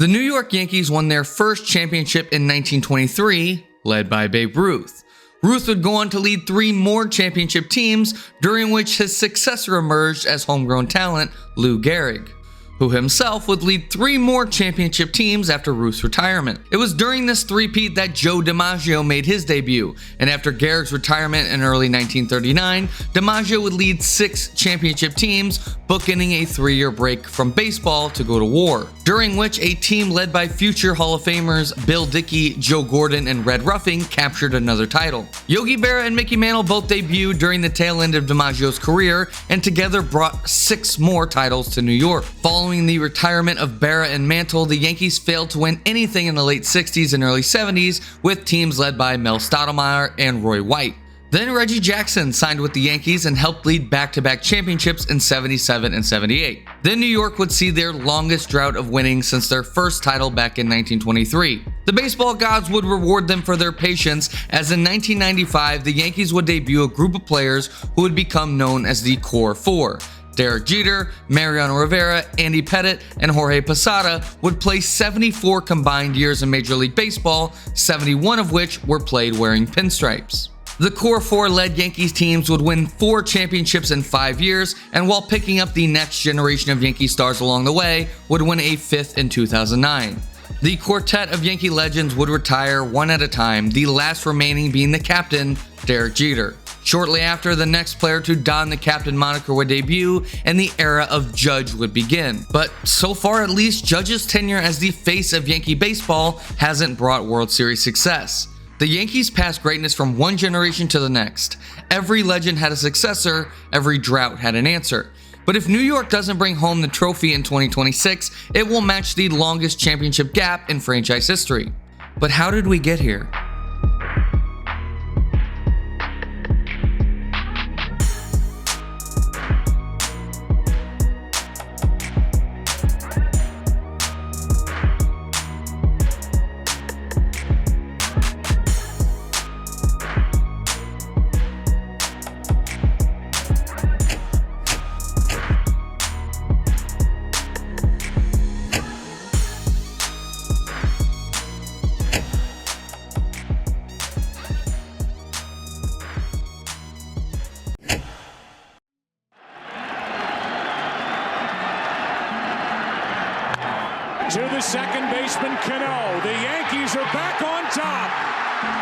The New York Yankees won their first championship in 1923, led by Babe Ruth. Ruth would go on to lead 3 more championship teams, during which his successor emerged as homegrown talent Lou Gehrig, who himself would lead 3 more championship teams after Ruth's retirement. It was during this three-peat that Joe DiMaggio made his debut, and after Gehrig's retirement in early 1939, DiMaggio would lead 6 championship teams, bookending a 3-year break from baseball to go to war, during which a team led by future Hall of Famers Bill Dickey, Joe Gordon, and Red Ruffing captured another title. Yogi Berra and Mickey Mantle both debuted during the tail end of DiMaggio's career, and together brought 6 more titles to New York. Following the retirement of Berra and Mantle, the Yankees failed to win anything in the late 60s and early 70s, with teams led by Mel Stottlemyre and Roy White. Then Reggie Jackson signed with the Yankees and helped lead back-to-back championships in 77 and 78. Then New York would see their longest drought of winning since their first title back in 1923. The baseball gods would reward them for their patience, as in 1995 the Yankees would debut a group of players who would become known as the Core Four. Derek Jeter, Mariano Rivera, Andy Pettitte, and Jorge Posada would play 74 combined years in Major League Baseball, 71 of which were played wearing pinstripes. The Core Four led Yankees teams would win 4 championships in 5 years, and while picking up the next generation of Yankee stars along the way, would win a 5th in 2009. The quartet of Yankee legends would retire one at a time, the last remaining being the captain, Derek Jeter. Shortly after, the next player to don the captain moniker would debut, and the era of Judge would begin. But so far at least, Judge's tenure as the face of Yankee baseball hasn't brought World Series success. The Yankees passed greatness from one generation to the next. Every legend had a successor, every drought had an answer. But if New York doesn't bring home the trophy in 2026, it will match the longest championship gap in franchise history. But how did we get here? To the second baseman, Cano. The Yankees are back on top.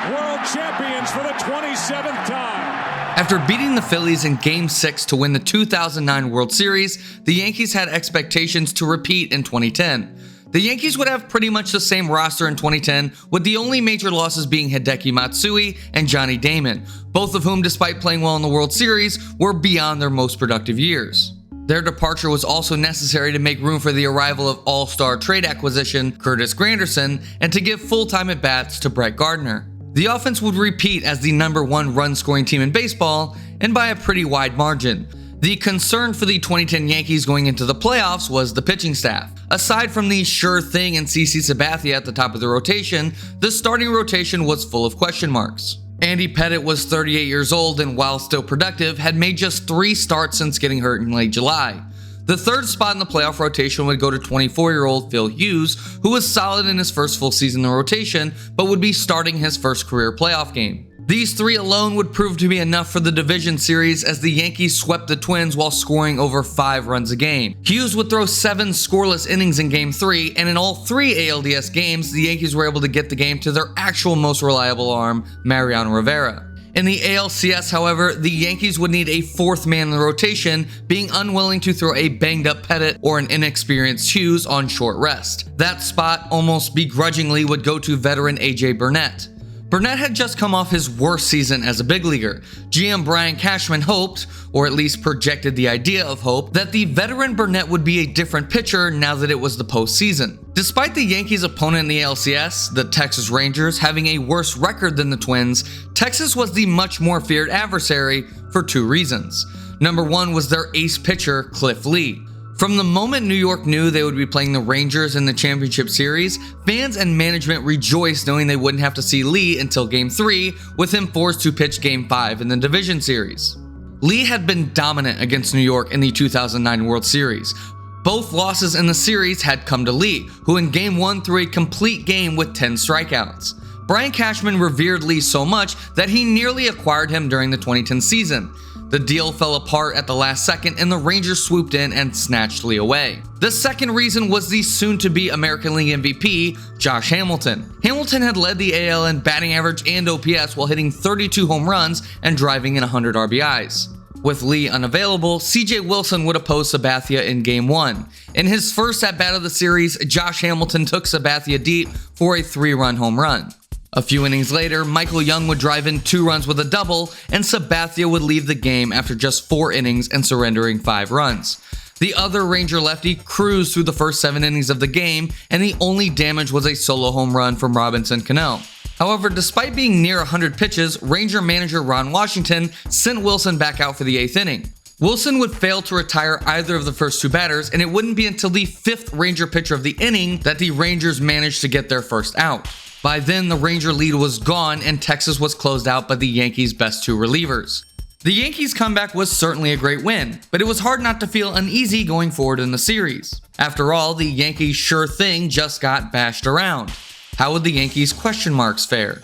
World champions for the 27th time. After beating the Phillies in Game 6 to win the 2009 World Series, the Yankees had expectations to repeat in 2010. The Yankees would have pretty much the same roster in 2010, with the only major losses being Hideki Matsui and Johnny Damon, both of whom, despite playing well in the World Series, were beyond their most productive years. Their departure was also necessary to make room for the arrival of all-star trade acquisition Curtis Granderson and to give full-time at-bats to Brett Gardner. The offense would repeat as the #1 run-scoring team in baseball, and by a pretty wide margin. The concern for the 2010 Yankees going into the playoffs was the pitching staff. Aside from the sure thing and CC Sabathia at the top of the rotation, the starting rotation was full of question marks. Andy Pettitte was 38 years old and, while still productive, had made just 3 starts since getting hurt in late July. The third spot in the playoff rotation would go to 24-year-old Phil Hughes, who was solid in his first full season in the rotation, but would be starting his first career playoff game. These 3 alone would prove to be enough for the division series, as the Yankees swept the Twins while scoring over 5 runs a game. Hughes would throw 7 scoreless innings in Game 3, and in all 3 ALDS games, the Yankees were able to get the game to their actual most reliable arm, Mariano Rivera. In the ALCS, however, the Yankees would need a 4th man in the rotation, being unwilling to throw a banged-up Pettitte or an inexperienced Hughes on short rest. That spot, almost begrudgingly, would go to veteran AJ Burnett. Burnett had just come off his worst season as a big leaguer. GM Brian Cashman hoped, or at least projected the idea of hope, that the veteran Burnett would be a different pitcher now that it was the postseason. Despite the Yankees' opponent in the ALCS, the Texas Rangers, having a worse record than the Twins, Texas was the much more feared adversary for 2 reasons. Number 1 was their ace pitcher, Cliff Lee. From the moment New York knew they would be playing the Rangers in the championship series, fans and management rejoiced knowing they wouldn't have to see Lee until Game 3, with him forced to pitch Game 5 in the division series. Lee had been dominant against New York in the 2009 World Series, Both losses in the series had come to Lee, who in Game 1 threw a complete game with 10 strikeouts. Brian Cashman revered Lee so much that he nearly acquired him during the 2010 season. The deal fell apart at the last second and the Rangers swooped in and snatched Lee away. The second reason was the soon-to-be American League MVP, Josh Hamilton. Hamilton had led the AL in batting average and OPS while hitting 32 home runs and driving in 100 RBIs. With Lee unavailable, CJ Wilson would oppose Sabathia in Game 1. In his first at-bat of the series, Josh Hamilton took Sabathia deep for a 3-run home run. A few innings later, Michael Young would drive in 2 runs with a double, and Sabathia would leave the game after just 4 innings and surrendering 5 runs. The other Ranger lefty cruised through the first 7 innings of the game, and the only damage was a solo home run from Robinson Cano. However, despite being near 100 pitches, Ranger manager Ron Washington sent Wilson back out for the 8th inning. Wilson would fail to retire either of the first 2 batters, and it wouldn't be until the 5th Ranger pitcher of the inning that the Rangers managed to get their first out. By then, the Ranger lead was gone and Texas was closed out by the Yankees' best 2 relievers. The Yankees' comeback was certainly a great win, but it was hard not to feel uneasy going forward in the series. After all, the Yankees' sure thing just got bashed around. How would the Yankees' question marks fare?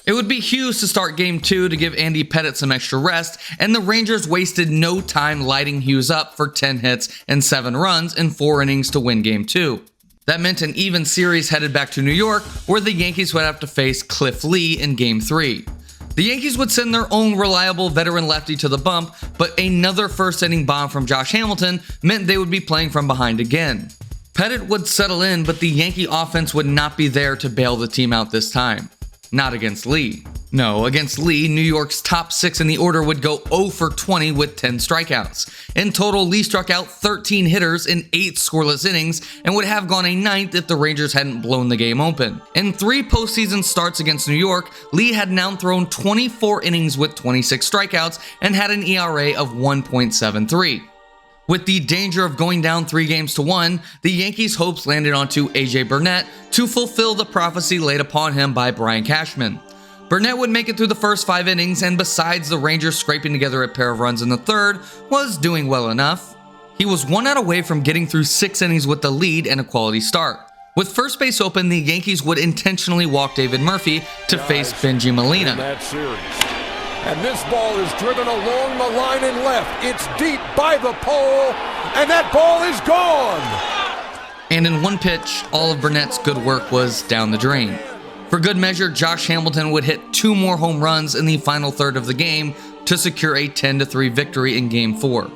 It would be Hughes to start Game 2 to give Andy Pettitte some extra rest, and the Rangers wasted no time lighting Hughes up for 10 hits and 7 runs in 4 innings to win Game 2. That meant an even series headed back to New York, where the Yankees would have to face Cliff Lee in Game 3. The Yankees would send their own reliable veteran lefty to the bump, but another first-inning bomb from Josh Hamilton meant they would be playing from behind again. Pettitte would settle in, but the Yankee offense would not be there to bail the team out this time. Not against Lee. No, against Lee, New York's top 6 in the order would go 0 for 20 with 10 strikeouts. In total, Lee struck out 13 hitters in 8 scoreless innings and would have gone a 9th if the Rangers hadn't blown the game open. In 3 postseason starts against New York, Lee had now thrown 24 innings with 26 strikeouts and had an ERA of 1.73. With the danger of going down 3-1, the Yankees' hopes landed onto AJ Burnett to fulfill the prophecy laid upon him by Brian Cashman. Burnett would make it through the first 5 innings, and besides the Rangers scraping together a pair of runs in the 3rd, was doing well enough. He was 1 out away from getting through 6 innings with the lead and a quality start. With first base open, the Yankees would intentionally walk David Murphy to face Benji Molina. And this ball is driven along the line and left. It's deep by the pole, and that ball is gone. And in 1 pitch, all of Burnett's good work was down the drain. For good measure, Josh Hamilton would hit 2 more home runs in the final third of the game to secure a 10-3 victory in Game 4.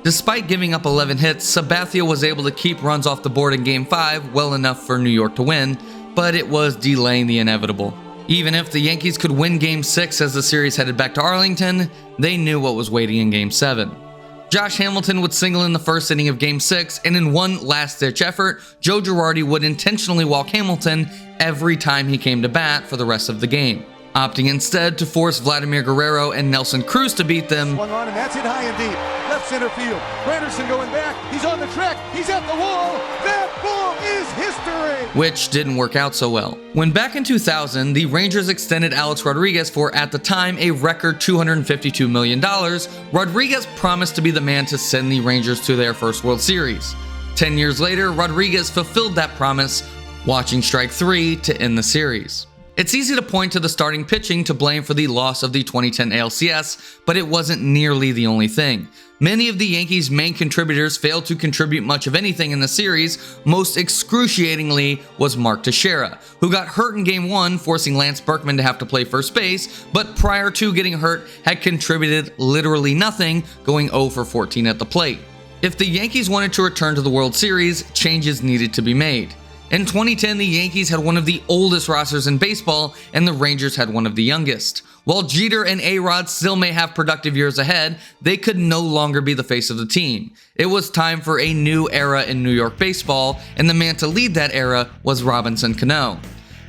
Despite giving up 11 hits, Sabathia was able to keep runs off the board in Game 5 well enough for New York to win, but it was delaying the inevitable. Even if the Yankees could win Game 6 as the series headed back to Arlington, they knew what was waiting in Game 7. Josh Hamilton would single in the first inning of Game 6, and in one last-ditch effort, Joe Girardi would intentionally walk Hamilton every time he came to bat for the rest of the game, opting instead to force Vladimir Guerrero and Nelson Cruz to beat them. 1 run, and that's it high and deep. Left center field. Granderson going back. He's on the track. He's at the wall. That ball is history. Which didn't work out so well. When back in 2000, the Rangers extended Alex Rodriguez for, at the time, a record $252 million, Rodriguez promised to be the man to send the Rangers to their first World Series. 10 years later, Rodriguez fulfilled that promise, watching strike 3 to end the series. It's easy to point to the starting pitching to blame for the loss of the 2010 ALCS, but it wasn't nearly the only thing. Many of the Yankees' main contributors failed to contribute much of anything in the series. Most excruciatingly was Mark Teixeira, who got hurt in Game 1, forcing Lance Berkman to have to play first base, but prior to getting hurt had contributed literally nothing, going 0 for 14 at the plate. If the Yankees wanted to return to the World Series, changes needed to be made. In 2010, the Yankees had one of the oldest rosters in baseball, and the Rangers had one of the youngest. While Jeter and A-Rod still may have productive years ahead, they could no longer be the face of the team. It was time for a new era in New York baseball, and the man to lead that era was Robinson Cano.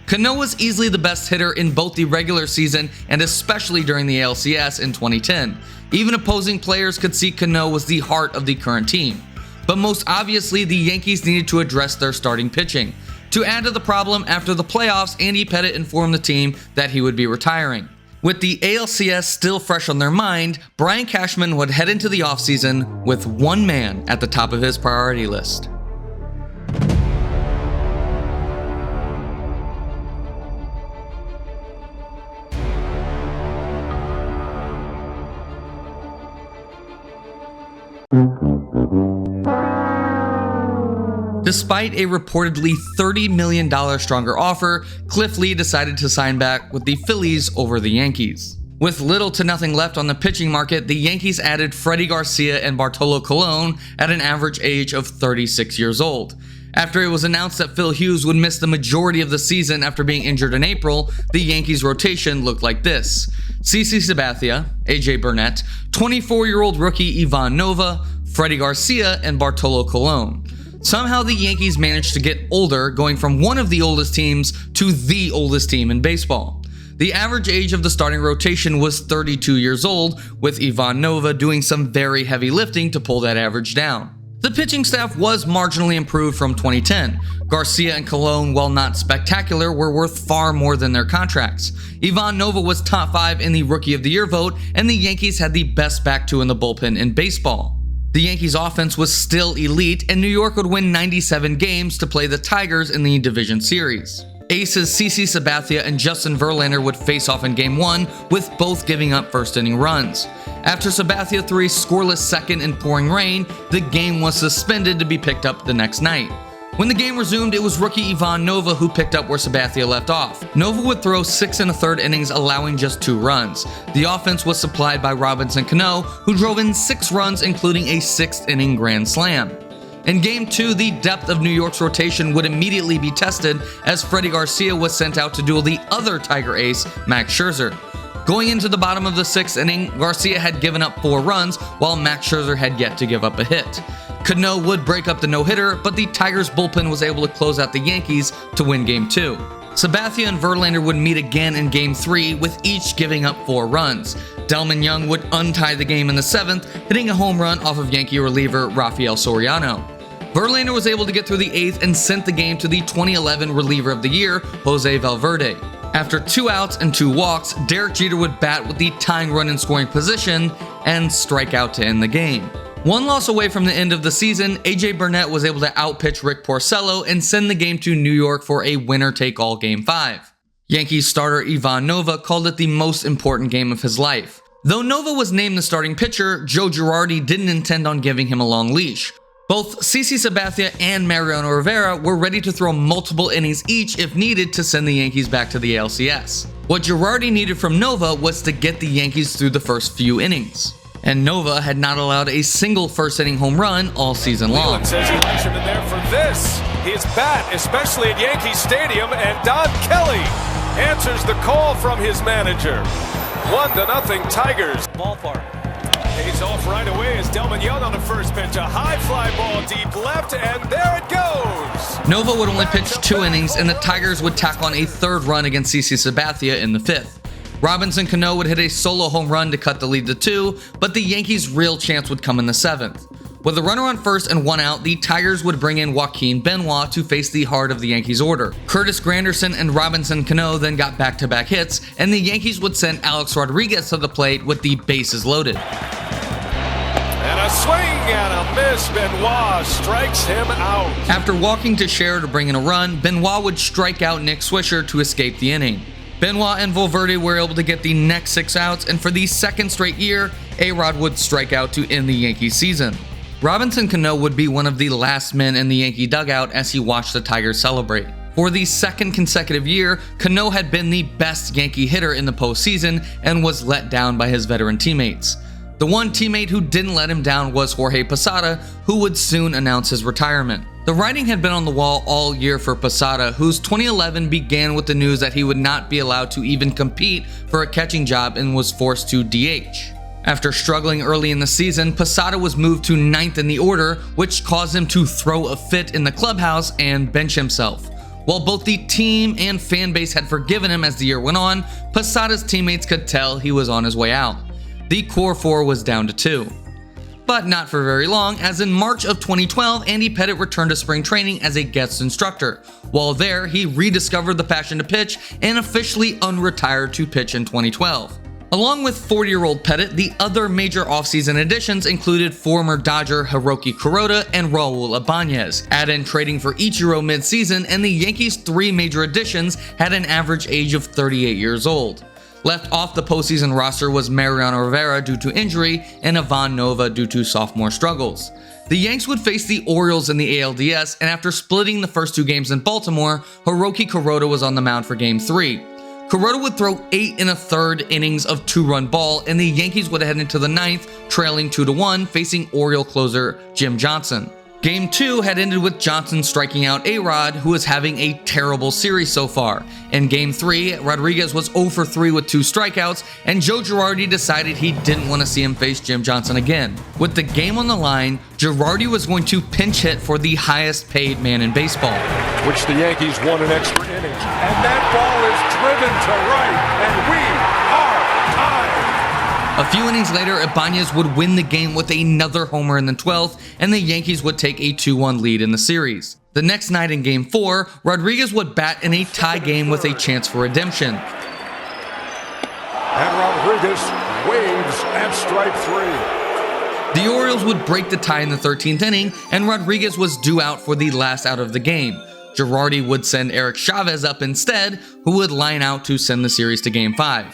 Cano was easily the best hitter in both the regular season and especially during the ALCS in 2010. Even opposing players could see Cano was the heart of the current team. But most obviously, the Yankees needed to address their starting pitching. To add to the problem, after the playoffs, Andy Pettitte informed the team that he would be retiring. With the ALCS still fresh on their mind, Brian Cashman would head into the offseason with one man at the top of his priority list. Despite a reportedly $30 million stronger offer, Cliff Lee decided to sign back with the Phillies over the Yankees. With little to nothing left on the pitching market, the Yankees added Freddie Garcia and Bartolo Colon at an average age of 36 years old. After it was announced that Phil Hughes would miss the majority of the season after being injured in April, the Yankees' rotation looked like this: CC Sabathia, AJ Burnett, 24-year-old rookie Ivan Nova, Freddie Garcia, and Bartolo Colon. Somehow the Yankees managed to get older, going from one of the oldest teams to the oldest team in baseball. The average age of the starting rotation was 32 years old, with Ivan Nova doing some very heavy lifting to pull that average down. The pitching staff was marginally improved from 2010. Garcia and Colon, while not spectacular, were worth far more than their contracts. Ivan Nova was top 5 in the Rookie of the Year vote, and the Yankees had the best back two in the bullpen in baseball. The Yankees' offense was still elite, and New York would win 97 games to play the Tigers in the division series. Aces CC Sabathia and Justin Verlander would face off in Game 1, with both giving up first-inning runs. After Sabathia threw a scoreless second in pouring rain, the game was suspended to be picked up the next night. When the game resumed, it was rookie Ivan Nova who picked up where Sabathia left off. Nova would throw 6 1/3 innings, allowing just 2 runs. The offense was supplied by Robinson Cano, who drove in 6 runs, including a 6th-inning grand slam. In Game 2, the depth of New York's rotation would immediately be tested as Freddie Garcia was sent out to duel the other Tiger ace, Max Scherzer. Going into the bottom of the 6th inning, Garcia had given up 4 runs, while Max Scherzer had yet to give up a hit. Cano would break up the no-hitter, but the Tigers' bullpen was able to close out the Yankees to win Game 2. Sabathia and Verlander would meet again in Game 3, with each giving up 4 runs. Delman Young would untie the game in the 7th, hitting a home run off of Yankee reliever Rafael Soriano. Verlander was able to get through the 8th and sent the game to the 2011 reliever of the year, Jose Valverde. After 2 outs and 2 walks, Derek Jeter would bat with the tying run in scoring position and strike out to end the game. One loss away from the end of the season, AJ Burnett was able to outpitch Rick Porcello and send the game to New York for a winner-take-all Game 5. Yankees starter Ivan Nova called it the most important game of his life. Though Nova was named the starting pitcher, Joe Girardi didn't intend on giving him a long leash. Both CC Sabathia and Mariano Rivera were ready to throw multiple innings each if needed to send the Yankees back to the ALCS. What Girardi needed from Nova was to get the Yankees through the first few innings. And Nova had not allowed a single first-inning home run all season long. Leland says he likes him in there for this. His bat, especially at Yankee Stadium, and Don Kelly answers the call from his manager. 1-0 Tigers. Ballpark. Pays off right away as Delman Young on the first pitch. A high fly ball deep left, and there it goes. Nova would only pitch 2 innings, and the Tigers would tack on a 3rd run against CC Sabathia in the 5th. Robinson Cano would hit a solo home run to cut the lead to 2, but the Yankees' real chance would come in the 7th. With a runner on first and 1 out, the Tigers would bring in Joaquin Benoit to face the heart of the Yankees' order. Curtis Granderson and Robinson Cano then got back-to-back hits, and the Yankees would send Alex Rodriguez to the plate with the bases loaded. And a swing and a miss. Benoit strikes him out. After walking to Scherer to bring in a run, Benoit would strike out Nick Swisher to escape the inning. Benoit and Valverde were able to get the next 6 outs, and for the 2nd straight year, A-Rod would strike out to end the Yankees season. Robinson Cano would be one of the last men in the Yankee dugout as he watched the Tigers celebrate. For the 2nd consecutive year, Cano had been the best Yankee hitter in the postseason and was let down by his veteran teammates. The one teammate who didn't let him down was Jorge Posada, who would soon announce his retirement. The writing had been on the wall all year for Posada, whose 2011 began with the news that he would not be allowed to even compete for a catching job and was forced to DH. After struggling early in the season, Posada was moved to 9th in the order, which caused him to throw a fit in the clubhouse and bench himself. While both the team and fan base had forgiven him as the year went on, Posada's teammates could tell he was on his way out. The core 4 was down to 2. but not for very long, as in March of 2012, Andy Pettitte returned to spring training as a guest instructor. While there, he rediscovered the passion to pitch and officially unretired to pitch in 2012. Along with 40-year-old Pettitte, the other major offseason additions included former Dodger Hiroki Kuroda and Raul Ibanez. Add in trading for Ichiro mid-season, and the Yankees' 3 major additions had an average age of 38 years old. Left off the postseason roster was Mariano Rivera due to injury and Ivan Nova due to sophomore struggles. The Yanks would face the Orioles in the ALDS, and after splitting the first 2 games in Baltimore, Hiroki Kuroda was on the mound for Game 3. Kuroda would throw 8 1/3 innings of 2-run ball, and the Yankees would head into the 9th, trailing 2-1, facing Oriole closer Jim Johnson. Game 2 had ended with Johnson striking out A-Rod, who was having a terrible series so far. In Game 3, Rodriguez was 0 for 3 with 2 strikeouts, and Joe Girardi decided he didn't want to see him face Jim Johnson again. With the game on the line, Girardi was going to pinch hit for the highest paid man in baseball, which the Yankees won in extra innings. And that ball is driven to right, and we are tied. A few innings later, Ibanez would win the game with another homer in the 12th, and the Yankees would take a 2-1 lead in the series. The next night in Game 4, Rodriguez would bat in a tie game with a chance for redemption. And Rodriguez waves at strike 3. The Orioles would break the tie in the 13th inning, and Rodriguez was due out for the last out of the game. Girardi would send Eric Chavez up instead, who would line out to send the series to Game 5.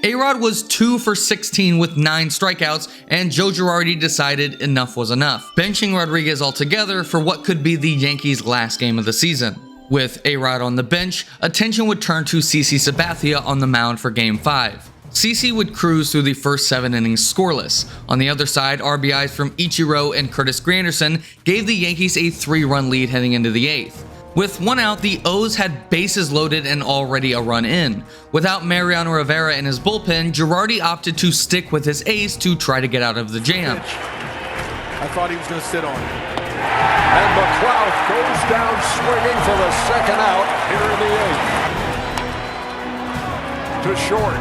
A-Rod was 2 for 16 with 9 strikeouts, and Joe Girardi decided enough was enough, benching Rodriguez altogether for what could be the Yankees' last game of the season. With A-Rod on the bench, attention would turn to CC Sabathia on the mound for Game 5. CC would cruise through the first 7 innings scoreless. On the other side, RBIs from Ichiro and Curtis Granderson gave the Yankees a 3-run lead heading into the 8th. With 1 out, the O's had bases loaded and already a run in. Without Mariano Rivera in his bullpen, Girardi opted to stick with his ace to try to get out of the jam. I thought he was going to sit on it. And McLeod goes down swinging for the second out here in the 8th. To short.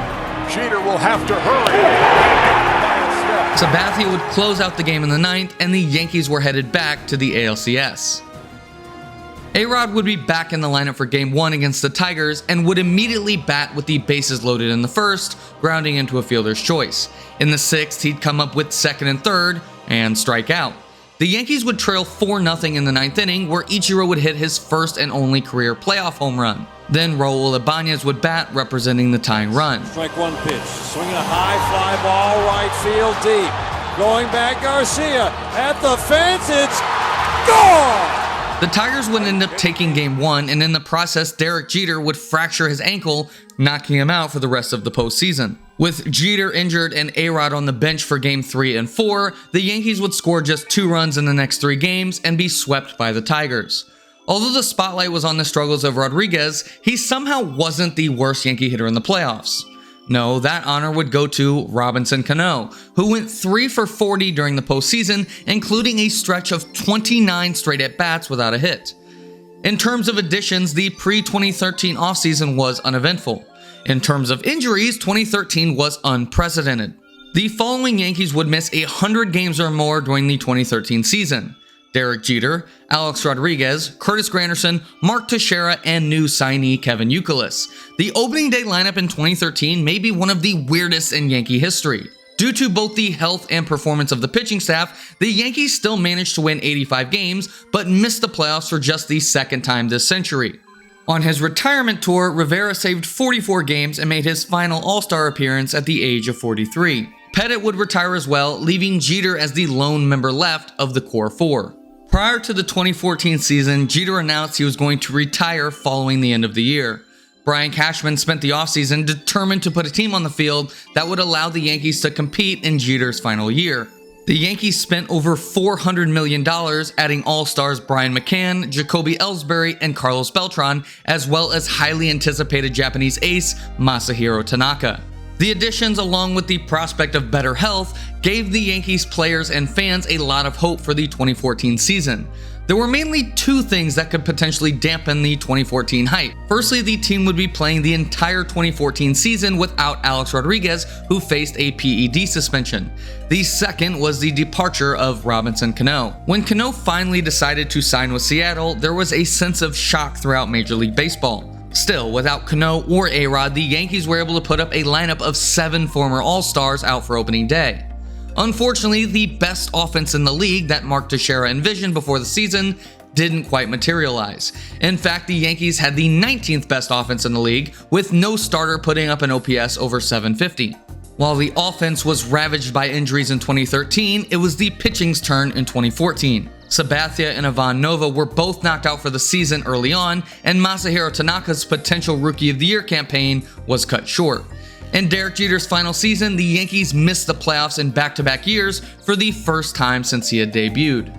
Jeter will have to hurry. Sabathia would close out the game in the 9th, and the Yankees were headed back to the ALCS. A-Rod would be back in the lineup for Game 1 against the Tigers and would immediately bat with the bases loaded in the 1st, grounding into a fielder's choice. In the 6th, he'd come up with 2nd and 3rd and strike out. The Yankees would trail 4-0 in the 9th inning, where Ichiro would hit his first and only career playoff home run. Then Raul Ibanez would bat, representing the tying run. Strike 1 pitch, swinging a high fly ball, right field deep. Going back, Garcia at the fence, it's gone! The Tigers would end up taking Game 1, and in the process, Derek Jeter would fracture his ankle, knocking him out for the rest of the postseason. With Jeter injured and A-Rod on the bench for Game 3 and 4, the Yankees would score just 2 runs in the next 3 games and be swept by the Tigers. Although the spotlight was on the struggles of Rodriguez, he somehow wasn't the worst Yankee hitter in the playoffs. No, that honor would go to Robinson Cano, who went 3 for 40 during the postseason, including a stretch of 29 straight at-bats without a hit. In terms of additions, the pre-2013 offseason was uneventful. In terms of injuries, 2013 was unprecedented. The following Yankees would miss 100 games or more during the 2013 season: Derek Jeter, Alex Rodriguez, Curtis Granderson, Mark Teixeira, and new signee Kevin Youkilis. The opening day lineup in 2013 may be one of the weirdest in Yankee history. Due to both the health and performance of the pitching staff, the Yankees still managed to win 85 games, but missed the playoffs for just the 2nd time this century. On his retirement tour, Rivera saved 44 games and made his final All-Star appearance at the age of 43. Pettitte would retire as well, leaving Jeter as the lone member left of the core 4. Prior to the 2014 season, Jeter announced he was going to retire following the end of the year. Brian Cashman spent the offseason determined to put a team on the field that would allow the Yankees to compete in Jeter's final year. The Yankees spent over $400 million adding All-Stars Brian McCann, Jacoby Ellsbury, and Carlos Beltran, as well as highly anticipated Japanese ace Masahiro Tanaka. The additions, along with the prospect of better health, gave the Yankees players and fans a lot of hope for the 2014 season. There were mainly two things that could potentially dampen the 2014 hype. Firstly, the team would be playing the entire 2014 season without Alex Rodriguez, who faced a PED suspension. The second was the departure of Robinson Cano. When Cano finally decided to sign with Seattle, there was a sense of shock throughout Major League Baseball. Still, without Cano or A-Rod, the Yankees were able to put up a lineup of 7 former All-Stars out for opening day. Unfortunately, the best offense in the league that Mark Teixeira envisioned before the season didn't quite materialize. In fact, the Yankees had the 19th best offense in the league, with no starter putting up an OPS over 750. While the offense was ravaged by injuries in 2013, it was the pitching's turn in 2014. Sabathia and Ivan Nova were both knocked out for the season early on, and Masahiro Tanaka's potential Rookie of the Year campaign was cut short. In Derek Jeter's final season, the Yankees missed the playoffs in back-to-back years for the first time since he had debuted.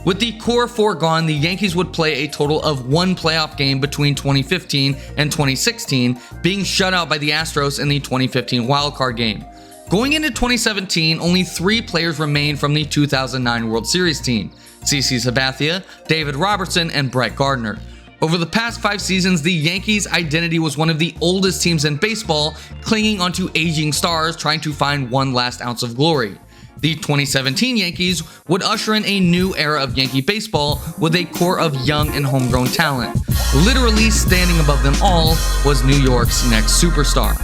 With the core four gone, the Yankees would play a total of 1 playoff game between 2015 and 2016, being shut out by the Astros in the 2015 wildcard game. Going into 2017, only 3 players remained from the 2009 World Series team: CC Sabathia, David Robertson, and Brett Gardner. Over the past 5 seasons, the Yankees' identity was one of the oldest teams in baseball, clinging onto aging stars trying to find one last ounce of glory. The 2017 Yankees would usher in a new era of Yankee baseball with a core of young and homegrown talent. Literally standing above them all was New York's next superstar.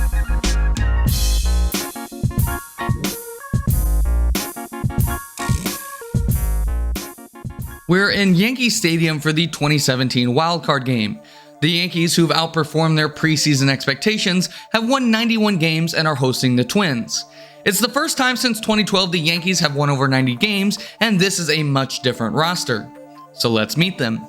We're in Yankee Stadium for the 2017 wildcard game. The Yankees, who've outperformed their preseason expectations, have won 91 games and are hosting the Twins. It's the first time since 2012 the Yankees have won over 90 games, and this is a much different roster. So let's meet them.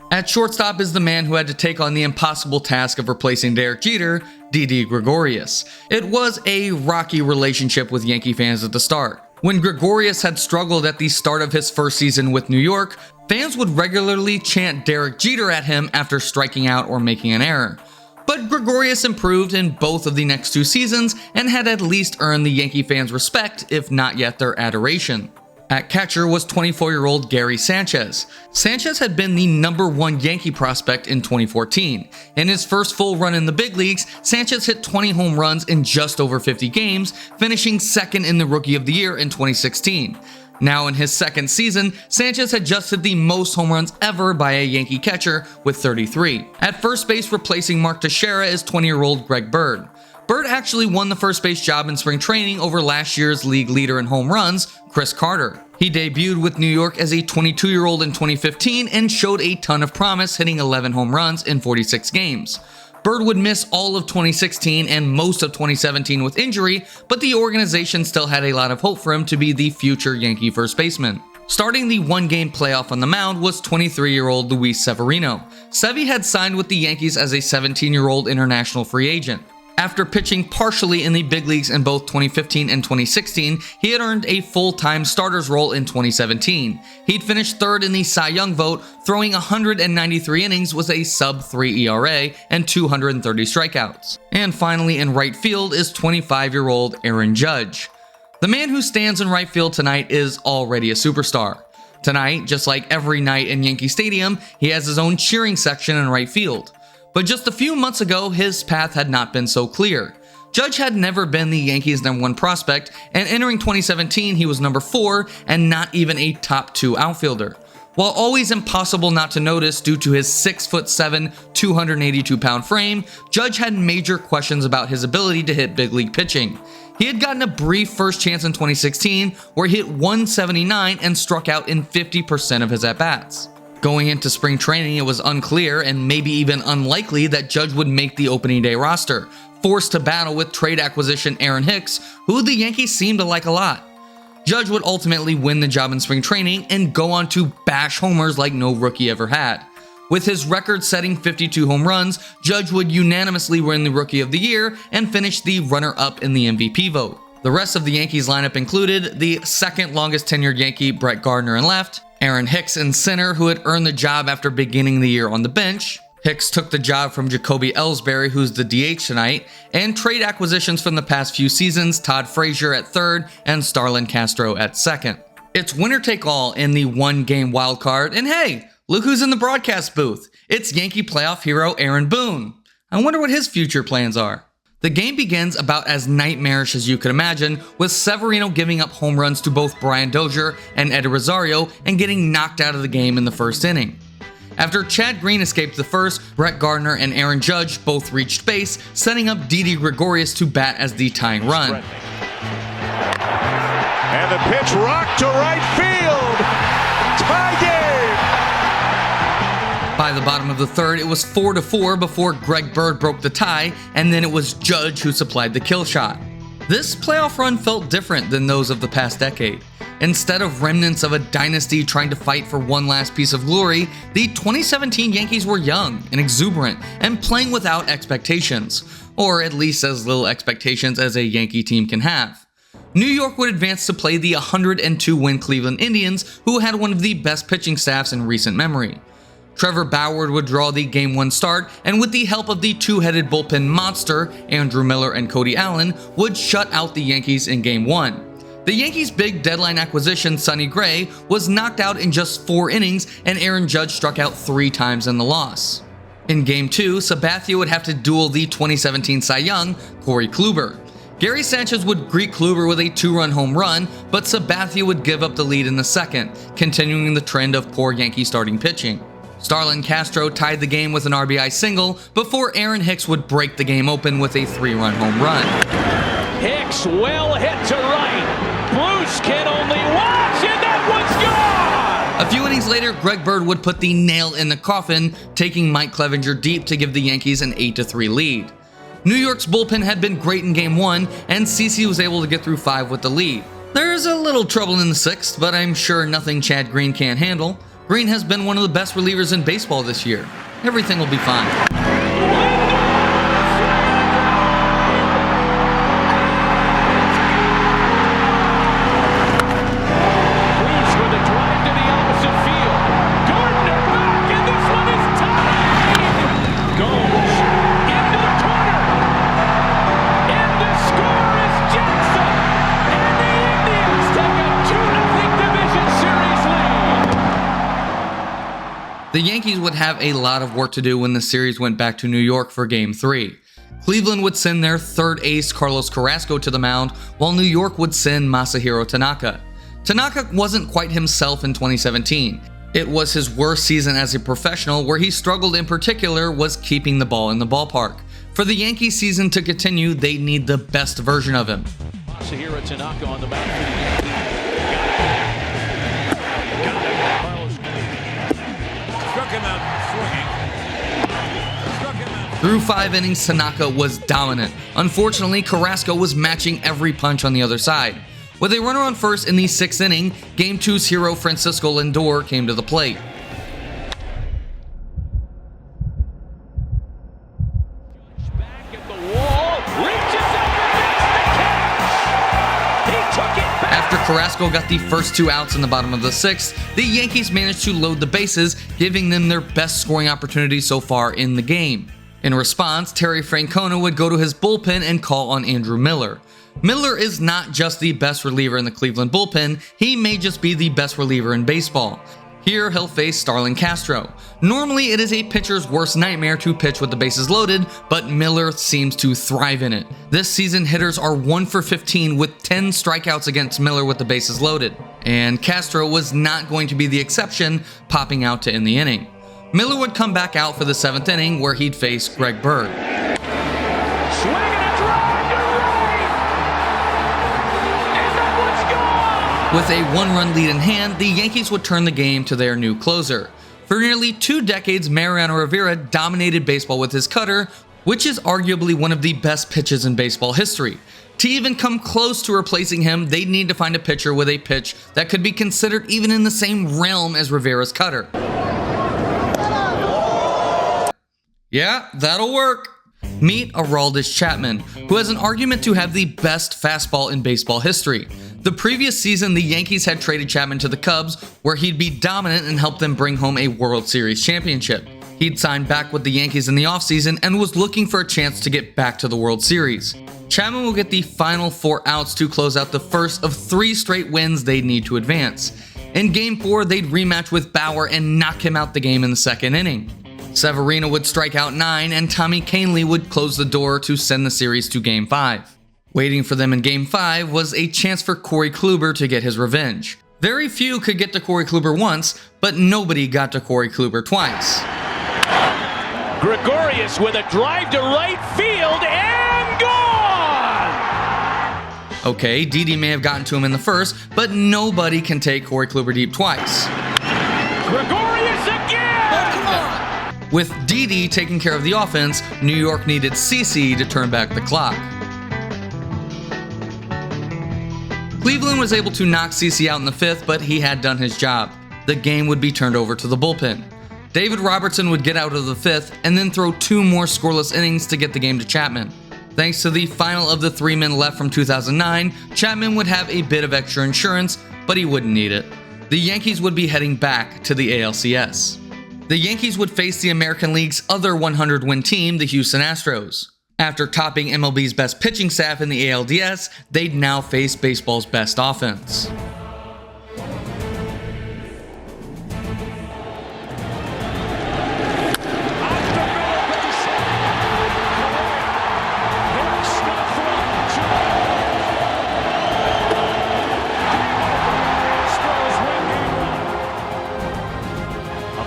At shortstop is the man who had to take on the impossible task of replacing Derek Jeter, Didi Gregorius. It was a rocky relationship with Yankee fans at the start. When Gregorius had struggled at the start of his first season with New York, fans would regularly chant Derek Jeter at him after striking out or making an error. But Gregorius improved in both of the next 2 seasons and had at least earned the Yankee fans' respect, if not yet their adoration. At catcher was 24-year-old Gary Sanchez. Sanchez had been the #1 Yankee prospect in 2014. In his first full run in the big leagues, Sanchez hit 20 home runs in just over 50 games, finishing second in the Rookie of the Year in 2016. Now in his second season, Sanchez had just hit the most home runs ever by a Yankee catcher with 33. At first base, replacing Mark Teixeira is 20-year-old Greg Bird. Bird actually won the first base job in spring training over last year's league leader in home runs, Chris Carter. He debuted with New York as a 22-year-old in 2015 and showed a ton of promise, hitting 11 home runs in 46 games. Bird would miss all of 2016 and most of 2017 with injury, but the organization still had a lot of hope for him to be the future Yankee first baseman. Starting the 1-game playoff on the mound was 23-year-old Luis Severino. Sevy had signed with the Yankees as a 17-year-old international free agent. After pitching partially in the big leagues in both 2015 and 2016, he had earned a full-time starter's role in 2017. He'd finished 3rd in the Cy Young vote, throwing 193 innings with a sub-3 ERA and 230 strikeouts. And finally in right field is 25-year-old Aaron Judge. The man who stands in right field tonight is already a superstar. Tonight, just like every night in Yankee Stadium, he has his own cheering section in right field. But just a few months ago, his path had not been so clear. Judge had never been the Yankees' #1 prospect, and entering 2017, he was #4 and not even a top 2 outfielder. While always impossible not to notice due to his 6'7", 282-pound frame, Judge had major questions about his ability to hit big league pitching. He had gotten a brief first chance in 2016, where he hit 179 and struck out in 50% of his at-bats. Going into spring training, it was unclear and maybe even unlikely that Judge would make the opening day roster, forced to battle with trade acquisition Aaron Hicks, who the Yankees seemed to like a lot. Judge would ultimately win the job in spring training and go on to bash homers like no rookie ever had. With his record-setting 52 home runs, Judge would unanimously win the Rookie of the Year and finish the runner-up in the MVP vote. The rest of the Yankees lineup included the second longest tenured Yankee Brett Gardner in left, Aaron Hicks in center, who had earned the job after beginning the year on the bench. Hicks took the job from Jacoby Ellsbury, who's the DH tonight, and trade acquisitions from the past few seasons, Todd Frazier at third and Starlin Castro at second. It's winner take all in the one-game wild card, and hey, look who's in the broadcast booth. It's Yankee playoff hero Aaron Boone. I wonder what his future plans are. The game begins about as nightmarish as you could imagine, with Severino giving up home runs to both Brian Dozier and Eddie Rosario and getting knocked out of the game in the first inning. After Chad Green escaped the first, Brett Gardner and Aaron Judge both reached base, setting up Didi Gregorius to bat as the tying run. And the pitch rocked to right field. Tie game. By the bottom of the third, it was 4-4 before Greg Bird broke the tie, and then it was Judge who supplied the kill shot. This playoff run felt different than those of the past decade. Instead of remnants of a dynasty trying to fight for one last piece of glory, the 2017 Yankees were young and exuberant and playing without expectations, or at least as little expectations as a Yankee team can have. New York would advance to play the 102-win Cleveland Indians, who had one of the best pitching staffs in recent memory. Trevor Bauer would draw the Game 1 start, and with the help of the two-headed bullpen monster, Andrew Miller and Cody Allen, would shut out the Yankees in Game 1. The Yankees' big deadline acquisition, Sonny Gray, was knocked out in just 4 innings, and Aaron Judge struck out 3 times in the loss. In Game 2, Sabathia would have to duel the 2017 Cy Young, Corey Kluber. Gary Sanchez would greet Kluber with a 2-run home run, but Sabathia would give up the lead in the second, continuing the trend of poor Yankee starting pitching. Starlin Castro tied the game with an RBI single before Aaron Hicks would break the game open with a 3-run home run. Hicks well hit to right. Bruce can only watch, and that one's gone! A few innings later, Greg Bird would put the nail in the coffin, taking Mike Clevenger deep to give the Yankees an 8-3 lead. New York's bullpen had been great in Game 1, and CeCe was able to get through 5 with the lead. There's a little trouble in the 6th, but I'm sure nothing Chad Green can't handle. Green has been one of the best relievers in baseball this year. Everything will be fine. Bruce with a drive to the opposite field. Gardner back, and this one is tied! Goes into the corner. And the score is Jackson. And the Indians take a 2-0 division series lead. The Yankees would have a lot of work to do when the series went back to New York for Game 3. Cleveland would send their third ace Carlos Carrasco to the mound, while New York would send Masahiro Tanaka. Tanaka wasn't quite himself in 2017. It was his worst season as a professional, where he struggled in particular was keeping the ball in the ballpark. For the Yankees season to continue, they need the best version of him. Masahiro Tanaka on the mound for the Yankees. Struck him out swinging. Through 5 innings, Tanaka was dominant. Unfortunately, Carrasco was matching every punch on the other side. With a runner on first in the 6th inning, Game 2's hero Francisco Lindor came to the plate. Back at the wall, reaches up and makes the catch. He took it back. After Carrasco got the first 2 outs in the bottom of the 6th, the Yankees managed to load the bases, giving them their best scoring opportunity so far in the game. In response, Terry Francona would go to his bullpen and call on Andrew Miller. Miller is not just the best reliever in the Cleveland bullpen, he may just be the best reliever in baseball. Here he'll face Starlin Castro. Normally it is a pitcher's worst nightmare to pitch with the bases loaded, but Miller seems to thrive in it. This season hitters are 1 for 15 with 10 strikeouts against Miller with the bases loaded. And Castro was not going to be the exception, popping out to end the inning. Miller would come back out for the 7th inning, where he'd face Greg Bird. Swing and a drive to right. And that one's gone. With a 1-run lead in hand, the Yankees would turn the game to their new closer. For nearly 2 decades, Mariano Rivera dominated baseball with his cutter, which is arguably one of the best pitches in baseball history. To even come close to replacing him, they'd need to find a pitcher with a pitch that could be considered even in the same realm as Rivera's cutter. Yeah, that'll work. Meet Aroldis Chapman, who has an argument to have the best fastball in baseball history. The previous season, the Yankees had traded Chapman to the Cubs, where he'd be dominant and help them bring home a World Series championship. He'd signed back with the Yankees in the offseason and was looking for a chance to get back to the World Series. Chapman will get the final 4 outs to close out the first of 3 straight wins they'd need to advance. In Game 4, they'd rematch with Bauer and knock him out the game in the 2nd inning. Severino would strike out 9, and Tommy Kahnle would close the door to send the series to Game 5. Waiting for them in Game 5 was a chance for Corey Kluber to get his revenge. Very few could get to Corey Kluber once, but nobody got to Corey Kluber twice. Gregorius with a drive to right field and gone! Okay, Didi may have gotten to him in the first, but nobody can take Corey Kluber deep twice. Gregorius again! Oh, come on! With Didi taking care of the offense, New York needed CeCe to turn back the clock. Cleveland was able to knock CeCe out in the 5th, but he had done his job. The game would be turned over to the bullpen. David Robertson would get out of the 5th and then throw 2 more scoreless innings to get the game to Chapman. Thanks to the final of the 3 men left from 2009, Chapman would have a bit of extra insurance, but he wouldn't need it. The Yankees would be heading back to the ALCS. The Yankees would face the American League's other 100-win team, the Houston Astros. After topping MLB's best pitching staff in the ALDS, they'd now face baseball's best offense.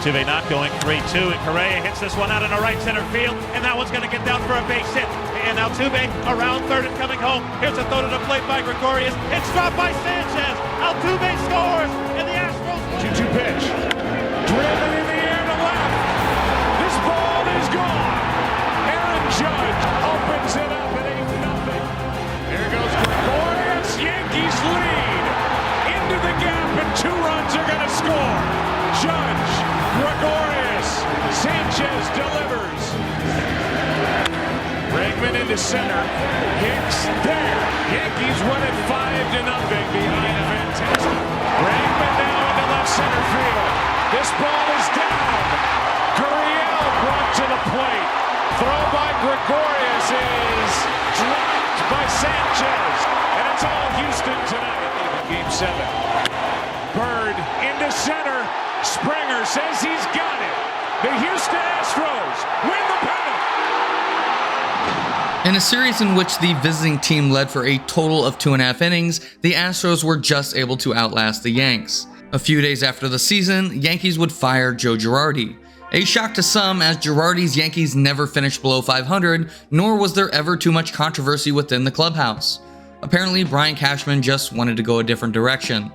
Altuve not going, 3-2, and Correa hits this one out in the right center field, and that one's going to get down for a base hit. And Altuve around third and coming home. Here's a throw to the plate by Gregorius. It's dropped by Sanchez. Altuve scores, and the Astros. 2-2 pitch. Driven in the air to left. This ball is gone. Aaron Judge opens it up at 8-0. Here goes Gregorius. Yankees lead. Into the gap, and 2 runs are going to score. Judge, Gregorius, Sanchez delivers. Bregman into center. Hicks there. Yankees win it 5-0 behind a fantastic. Bregman now into left center field. This ball is down. Gurriel brought to the plate. Throw by Gregorius is dropped by Sanchez. And it's all Houston tonight. Game 7. Bird into center. Springer says he's got it. The Houston Astros win the pennant. In a series in which the visiting team led for a total of 2.5 innings, the Astros were just able to outlast the Yanks. A few days after the season, Yankees would fire Joe Girardi. A shock to some, as Girardi's Yankees never finished below 500, nor was there ever too much controversy within the clubhouse. Apparently, Brian Cashman just wanted to go a different direction.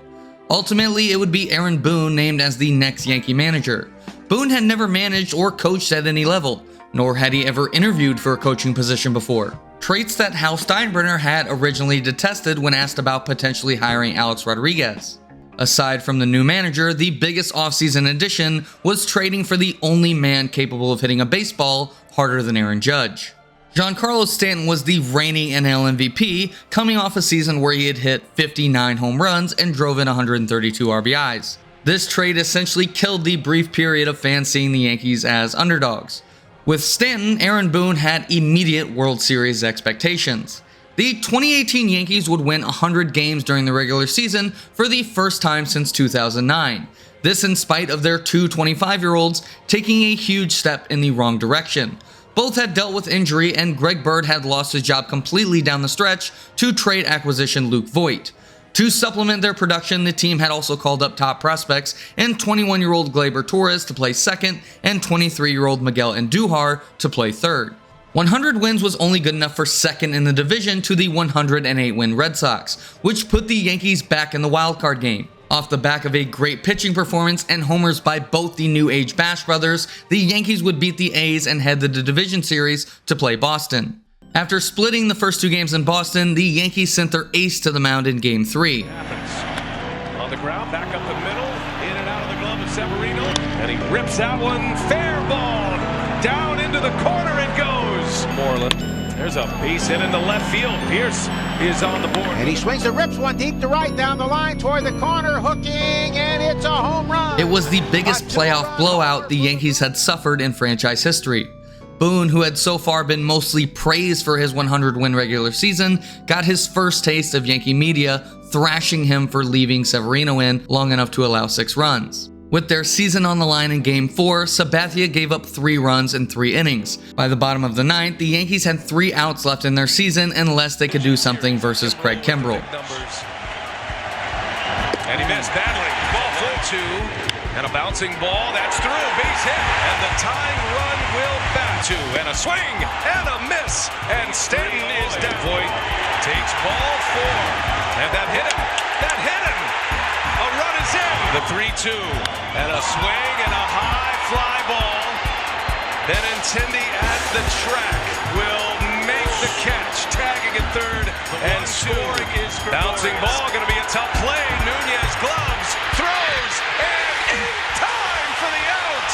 Ultimately, it would be Aaron Boone named as the next Yankee manager. Boone had never managed or coached at any level, nor had he ever interviewed for a coaching position before. Traits that Hal Steinbrenner had originally detested when asked about potentially hiring Alex Rodriguez. Aside from the new manager, the biggest offseason addition was trading for the only man capable of hitting a baseball harder than Aaron Judge. Giancarlo Stanton was the reigning NL MVP, coming off a season where he had hit 59 home runs and drove in 132 RBIs. This trade essentially killed the brief period of fans seeing the Yankees as underdogs. With Stanton, Aaron Boone had immediate World Series expectations. The 2018 Yankees would win 100 games during the regular season for the first time since 2009. This in spite of their 2 25-year-olds taking a huge step in the wrong direction. Both had dealt with injury, and Greg Bird had lost his job completely down the stretch to trade acquisition Luke Voit. To supplement their production, the team had also called up top prospects in 21-year-old Gleyber Torres to play second and 23-year-old Miguel Andujar to play third. 100 wins was only good enough for second in the division to the 108-win Red Sox, which put the Yankees back in the wildcard game. Off the back of a great pitching performance and homers by both the new age Bash brothers, the Yankees would beat the A's and head to the division series to play Boston. After splitting the first 2 games in Boston, the Yankees sent their ace to the mound in Game 3. On the ground, back up the middle, in and out of the glove of Severino, and he rips that one, fair ball, down into the corner it goes. Moreland There's a base hit into left field. Pierce is on the board. And he swings and rips one deep to right down the line toward the corner, hooking, and it's a home run. It was the biggest playoff blowout the Yankees had suffered in franchise history. Boone, who had so far been mostly praised for his 100-win regular season, got his first taste of Yankee media, thrashing him for leaving Severino in long enough to allow 6 runs. With their season on the line in Game 4, Sabathia gave up 3 runs in 3 innings. By the bottom of the 9th, the Yankees had 3 outs left in their season unless they could do something versus Craig Kimbrell. And he missed badly. Ball 4-2. And a bouncing ball. That's through. Base hit. And the tying run will bat 2. And a swing. And a miss. And Stanton is down. Voigt takes ball 4. And that hit him. That hit him. A run is in. The 3-2. And a swing and a high fly ball. Benintendi at the track will make the catch. Tagging at third. And scoring is bouncing ball. Going to be a tough play. Nunez gloves. Throws. And in time for the out.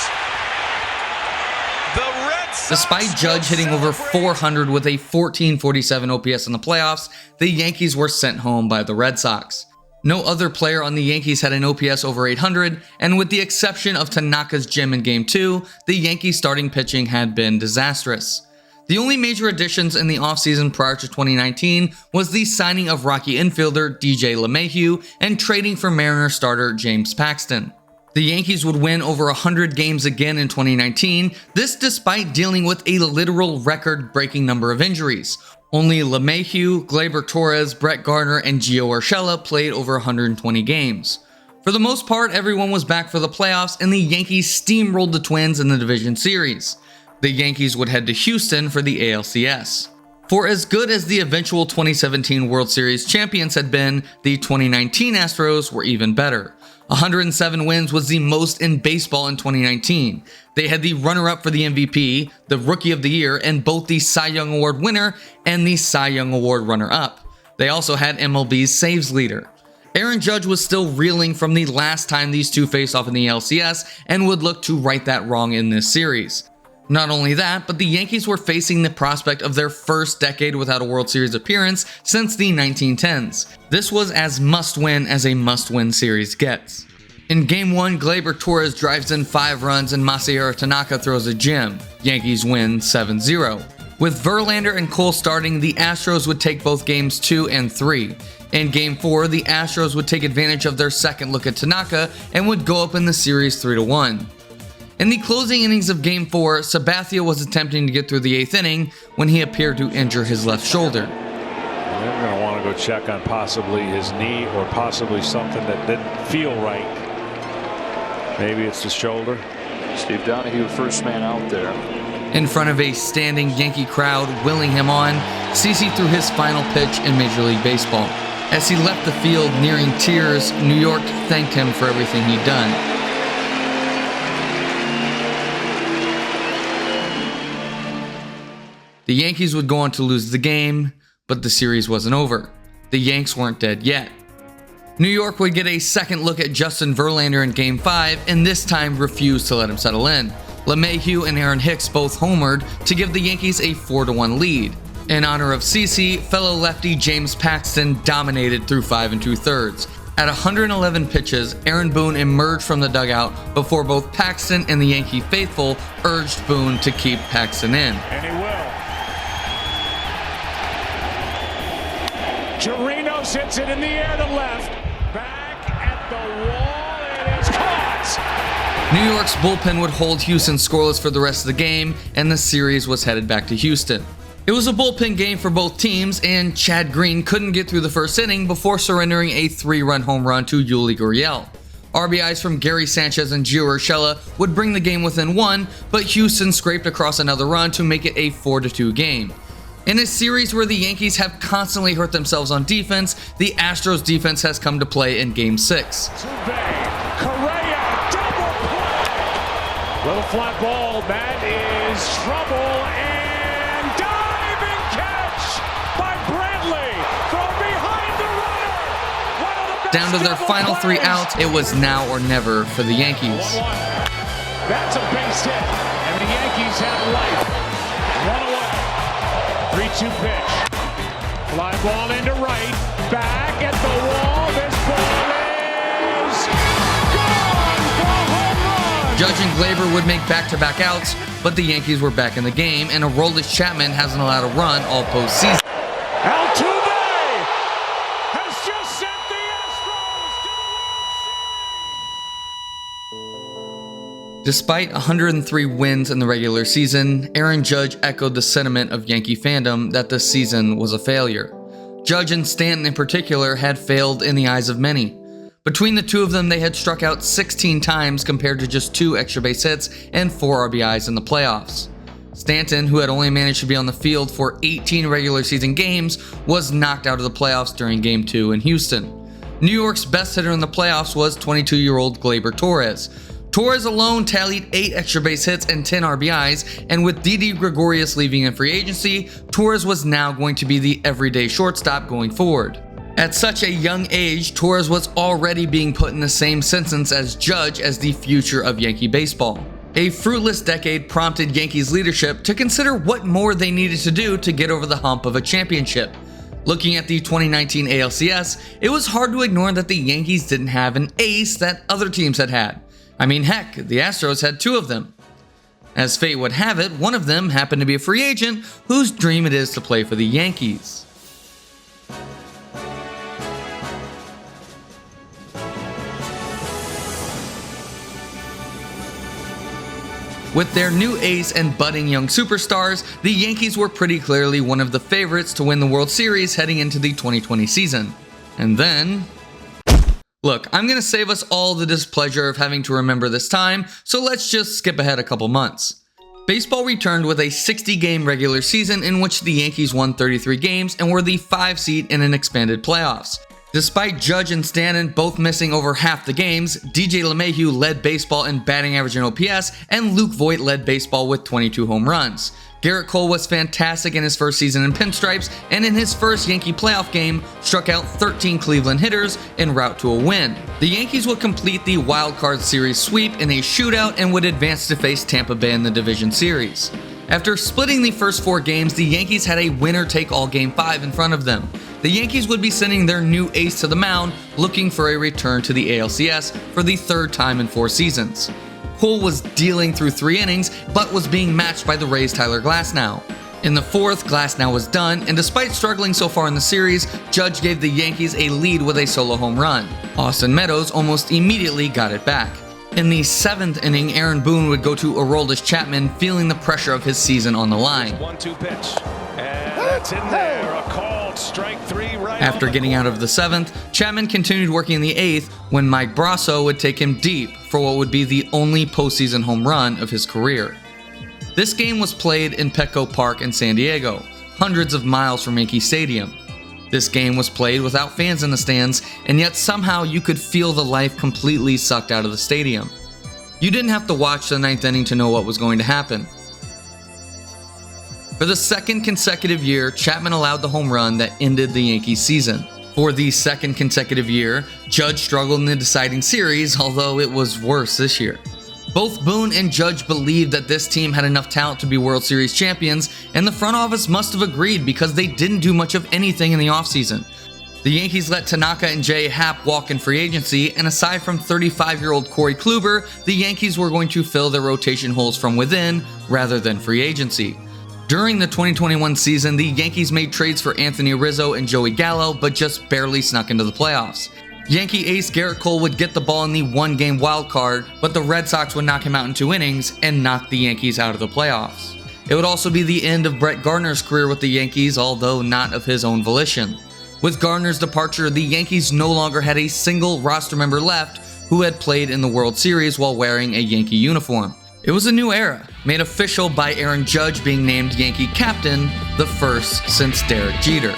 The Red Sox. Despite Judge hitting over 400 with a 1447 OPS in the playoffs, the Yankees were sent home by the Red Sox. No other player on the Yankees had an OPS over 800, and with the exception of Tanaka's gem in Game 2, the Yankees starting pitching had been disastrous. The only major additions in the offseason prior to 2019 was the signing of Rocky infielder DJ LeMahieu and trading for Mariners starter James Paxton. The Yankees would win over 100 games again in 2019, this despite dealing with a literal record-breaking number of injuries. Only LeMahieu, Gleyber Torres, Brett Gardner, and Gio Urshela played over 120 games. For the most part, everyone was back for the playoffs, and the Yankees steamrolled the Twins in the division series. The Yankees would head to Houston for the ALCS. For as good as the eventual 2017 World Series champions had been, the 2019 Astros were even better. 107 wins was the most in baseball in 2019. They had the runner-up for the MVP, the Rookie of the Year, and both the Cy Young Award winner and the Cy Young Award runner-up. They also had MLB's saves leader. Aaron Judge was still reeling from the last time these two faced off in the LCS and would look to right that wrong in this series. Not only that, but the Yankees were facing the prospect of their first decade without a World Series appearance since the 1910s. This was as must-win as a must-win series gets. In Game 1, Gleyber Torres drives in 5 runs and Masahiro Tanaka throws a gem. Yankees win 7-0. With Verlander and Cole starting, the Astros would take both Games 2 and 3. In Game 4, the Astros would take advantage of their second look at Tanaka and would go up in the series 3-1. In the closing innings of Game 4, Sabathia was attempting to get through the 8th inning when he appeared to injure his left shoulder. They're going to want to go check on possibly his knee or possibly something that didn't feel right. Maybe it's the shoulder. Steve Donahue, first man out there. In front of a standing Yankee crowd willing him on, CeCe threw his final pitch in Major League Baseball. As he left the field nearing tears, New York thanked him for everything he'd done. The Yankees would go on to lose the game, but the series wasn't over. The Yanks weren't dead yet. New York would get a second look at Justin Verlander in Game 5, and this time refused to let him settle in. LeMahieu and Aaron Hicks both homered to give the Yankees a 4-1 lead. In honor of CeCe, fellow lefty James Paxton dominated through 5 2/3. At 111 pitches, Aaron Boone emerged from the dugout before both Paxton and the Yankee faithful urged Boone to keep Paxton in. And he will. Chirinos hits it in the air to left. Back at the wall, and it's caught. New York's bullpen would hold Houston scoreless for the rest of the game, and the series was headed back to Houston. It was a bullpen game for both teams, and Chad Green couldn't get through the first inning before surrendering a 3-run home run to Yuli Gurriel. RBIs from Gary Sanchez and Gio Urshela would bring the game within 1, but Houston scraped across another run to make it a 4-2 game. In a series where the Yankees have constantly hurt themselves on defense, the Astros defense has come to play in Game 6. Correa, double play. Little flat ball, that is trouble, and diving catch by Brantley from behind the runner. Down to their final 3 outs, it was now or never for the Yankees. 1-1. That's a base hit, and the Yankees have life. 1 away. 3-2 1-2 pitch. Fly ball into right. Back at the wall. This ball is gone for home run. Judge and Gleyber would make back-to-back outs, but the Yankees were back in the game, and Aroldis Chapman hasn't allowed a run all postseason. Altuve has just sent the Astros to the World Series. Despite 103 wins in the regular season, Aaron Judge echoed the sentiment of Yankee fandom that this season was a failure. Judge and Stanton in particular had failed in the eyes of many. Between the two of them, they had struck out 16 times compared to just 2 extra base hits and 4 RBIs in the playoffs. Stanton, who had only managed to be on the field for 18 regular season games, was knocked out of the playoffs during Game 2 in Houston. New York's best hitter in the playoffs was 22-year-old Gleyber Torres. Torres alone tallied 8 extra base hits and 10 RBIs, and with Didi Gregorius leaving in free agency, Torres was now going to be the everyday shortstop going forward. At such a young age, Torres was already being put in the same sentence as Judge as the future of Yankee baseball. A fruitless decade prompted Yankees leadership to consider what more they needed to do to get over the hump of a championship. Looking at the 2019 ALCS, it was hard to ignore that the Yankees didn't have an ace that other teams had had. I mean, heck, the Astros had 2 of them. As fate would have it, one of them happened to be a free agent whose dream it is to play for the Yankees. With their new ace and budding young superstars, the Yankees were pretty clearly one of the favorites to win the World Series heading into the 2020 season. And then... Look, I'm going to save us all the displeasure of having to remember this time, so let's just skip ahead a couple months. Baseball returned with a 60-game regular season in which the Yankees won 33 games and were the 5 seed in an expanded playoffs. Despite Judge and Stanton both missing over half the games, DJ LeMahieu led baseball in batting average and OPS, and Luke Voit led baseball with 22 home runs. Garrett Cole was fantastic in his first season in pinstripes, and in his first Yankee playoff game, struck out 13 Cleveland hitters en route to a win. The Yankees would complete the Wild Card Series sweep in a shootout and would advance to face Tampa Bay in the Division Series. After splitting the first 4 games, the Yankees had a winner-take-all Game 5 in front of them. The Yankees would be sending their new ace to the mound, looking for a return to the ALCS for the 3rd time in 4 seasons. Cole was dealing through 3 innings, but was being matched by the Rays' Tyler Glasnow. In the 4th, Glasnow was done, and despite struggling so far in the series, Judge gave the Yankees a lead with a solo home run. Austin Meadows almost immediately got it back. In the 7th inning, Aaron Boone would go to Aroldis Chapman, feeling the pressure of his season on the line. 1-2 pitch. And that's in there. A called strike 3 right. After getting out of the 7th, Chapman continued working in the 8th when Mike Brasso would take him deep for what would be the only postseason home run of his career. This game was played in Petco Park in San Diego, hundreds of miles from Yankee Stadium. This game was played without fans in the stands, and yet somehow you could feel the life completely sucked out of the stadium. You didn't have to watch the 9th inning to know what was going to happen. For the 2nd consecutive year, Chapman allowed the home run that ended the Yankees season. For the 2nd consecutive year, Judge struggled in the deciding series, although it was worse this year. Both Boone and Judge believed that this team had enough talent to be World Series champions, and the front office must have agreed because they didn't do much of anything in the offseason. The Yankees let Tanaka and J. Happ walk in free agency, and aside from 35-year-old Corey Kluber, the Yankees were going to fill their rotation holes from within rather than free agency. During the 2021 season, the Yankees made trades for Anthony Rizzo and Joey Gallo, but just barely snuck into the playoffs. Yankee ace Garrett Cole would get the ball in the 1-game wild card, but the Red Sox would knock him out in 2 innings and knock the Yankees out of the playoffs. It would also be the end of Brett Gardner's career with the Yankees, although not of his own volition. With Gardner's departure, the Yankees no longer had a single roster member left who had played in the World Series while wearing a Yankee uniform. It was a new era, made official by Aaron Judge being named Yankee captain, the first since Derek Jeter.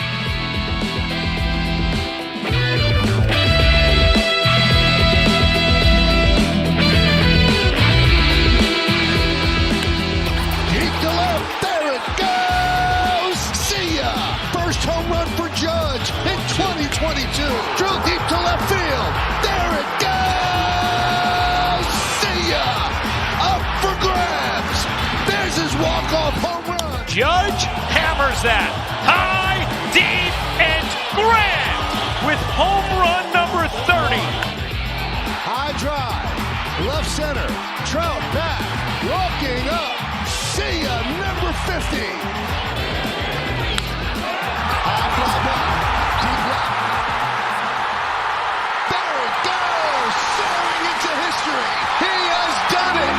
Home run for Judge in 2022. Drew deep to left field. There it goes. See ya. Up for grabs. There's his walk-off home run. Judge Judge hammers that. High, deep, and grand with home run number 30. High drive, left center, Drought back, walking up, see ya, number 50. High fly ball, deep left. There it goes, soaring into history. He has done it,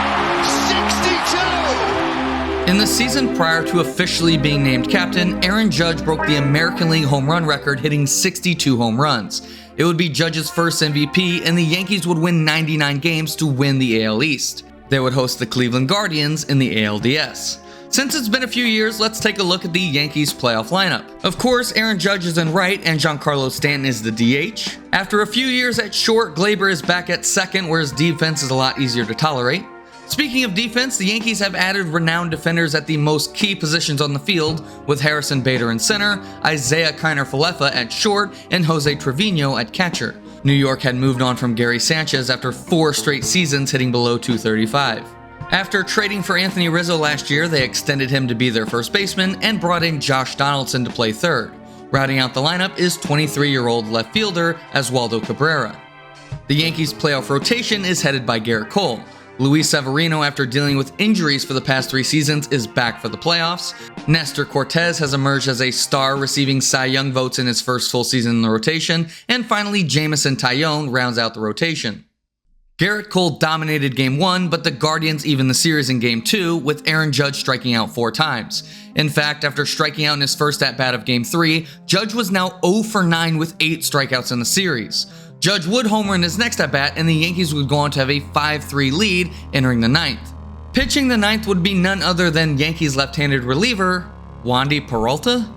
62. In the season prior to officially being named captain, Aaron Judge broke the American League home run record, hitting 62 home runs. It would be Judge's first MVP, and the Yankees would win 99 games to win the AL East. They would host the Cleveland Guardians in the ALDS. Since it's been a few years, let's take a look at the Yankees playoff lineup. Of course, Aaron Judge is in right and Giancarlo Stanton is the DH. After a few years at short, Gleyber is back at second, where his defense is a lot easier to tolerate. Speaking of defense, the Yankees have added renowned defenders at the most key positions on the field, with Harrison Bader in center, Isaiah Kiner-Falefa at short, and Jose Trevino at catcher. New York had moved on from Gary Sanchez after 4 straight seasons hitting below .235. After trading for Anthony Rizzo last year, they extended him to be their first baseman and brought in Josh Donaldson to play third. Rounding out the lineup is 23-year-old left fielder Oswaldo Cabrera. The Yankees' playoff rotation is headed by Gerrit Cole. Luis Severino, after dealing with injuries for the past 3 seasons, is back for the playoffs. Nestor Cortes has emerged as a star, receiving Cy Young votes in his first full season in the rotation. And finally, Jameson Taillon rounds out the rotation. Gerrit Cole dominated Game 1, but the Guardians evened the series in Game 2, with Aaron Judge striking out 4 times. In fact, after striking out in his first at-bat of Game 3, Judge was now 0 for 9 with 8 strikeouts in the series. Judge would homer in his next at-bat, and the Yankees would go on to have a 5-3 lead entering the 9th. Pitching the 9th would be none other than Yankees left-handed reliever Wandy Peralta.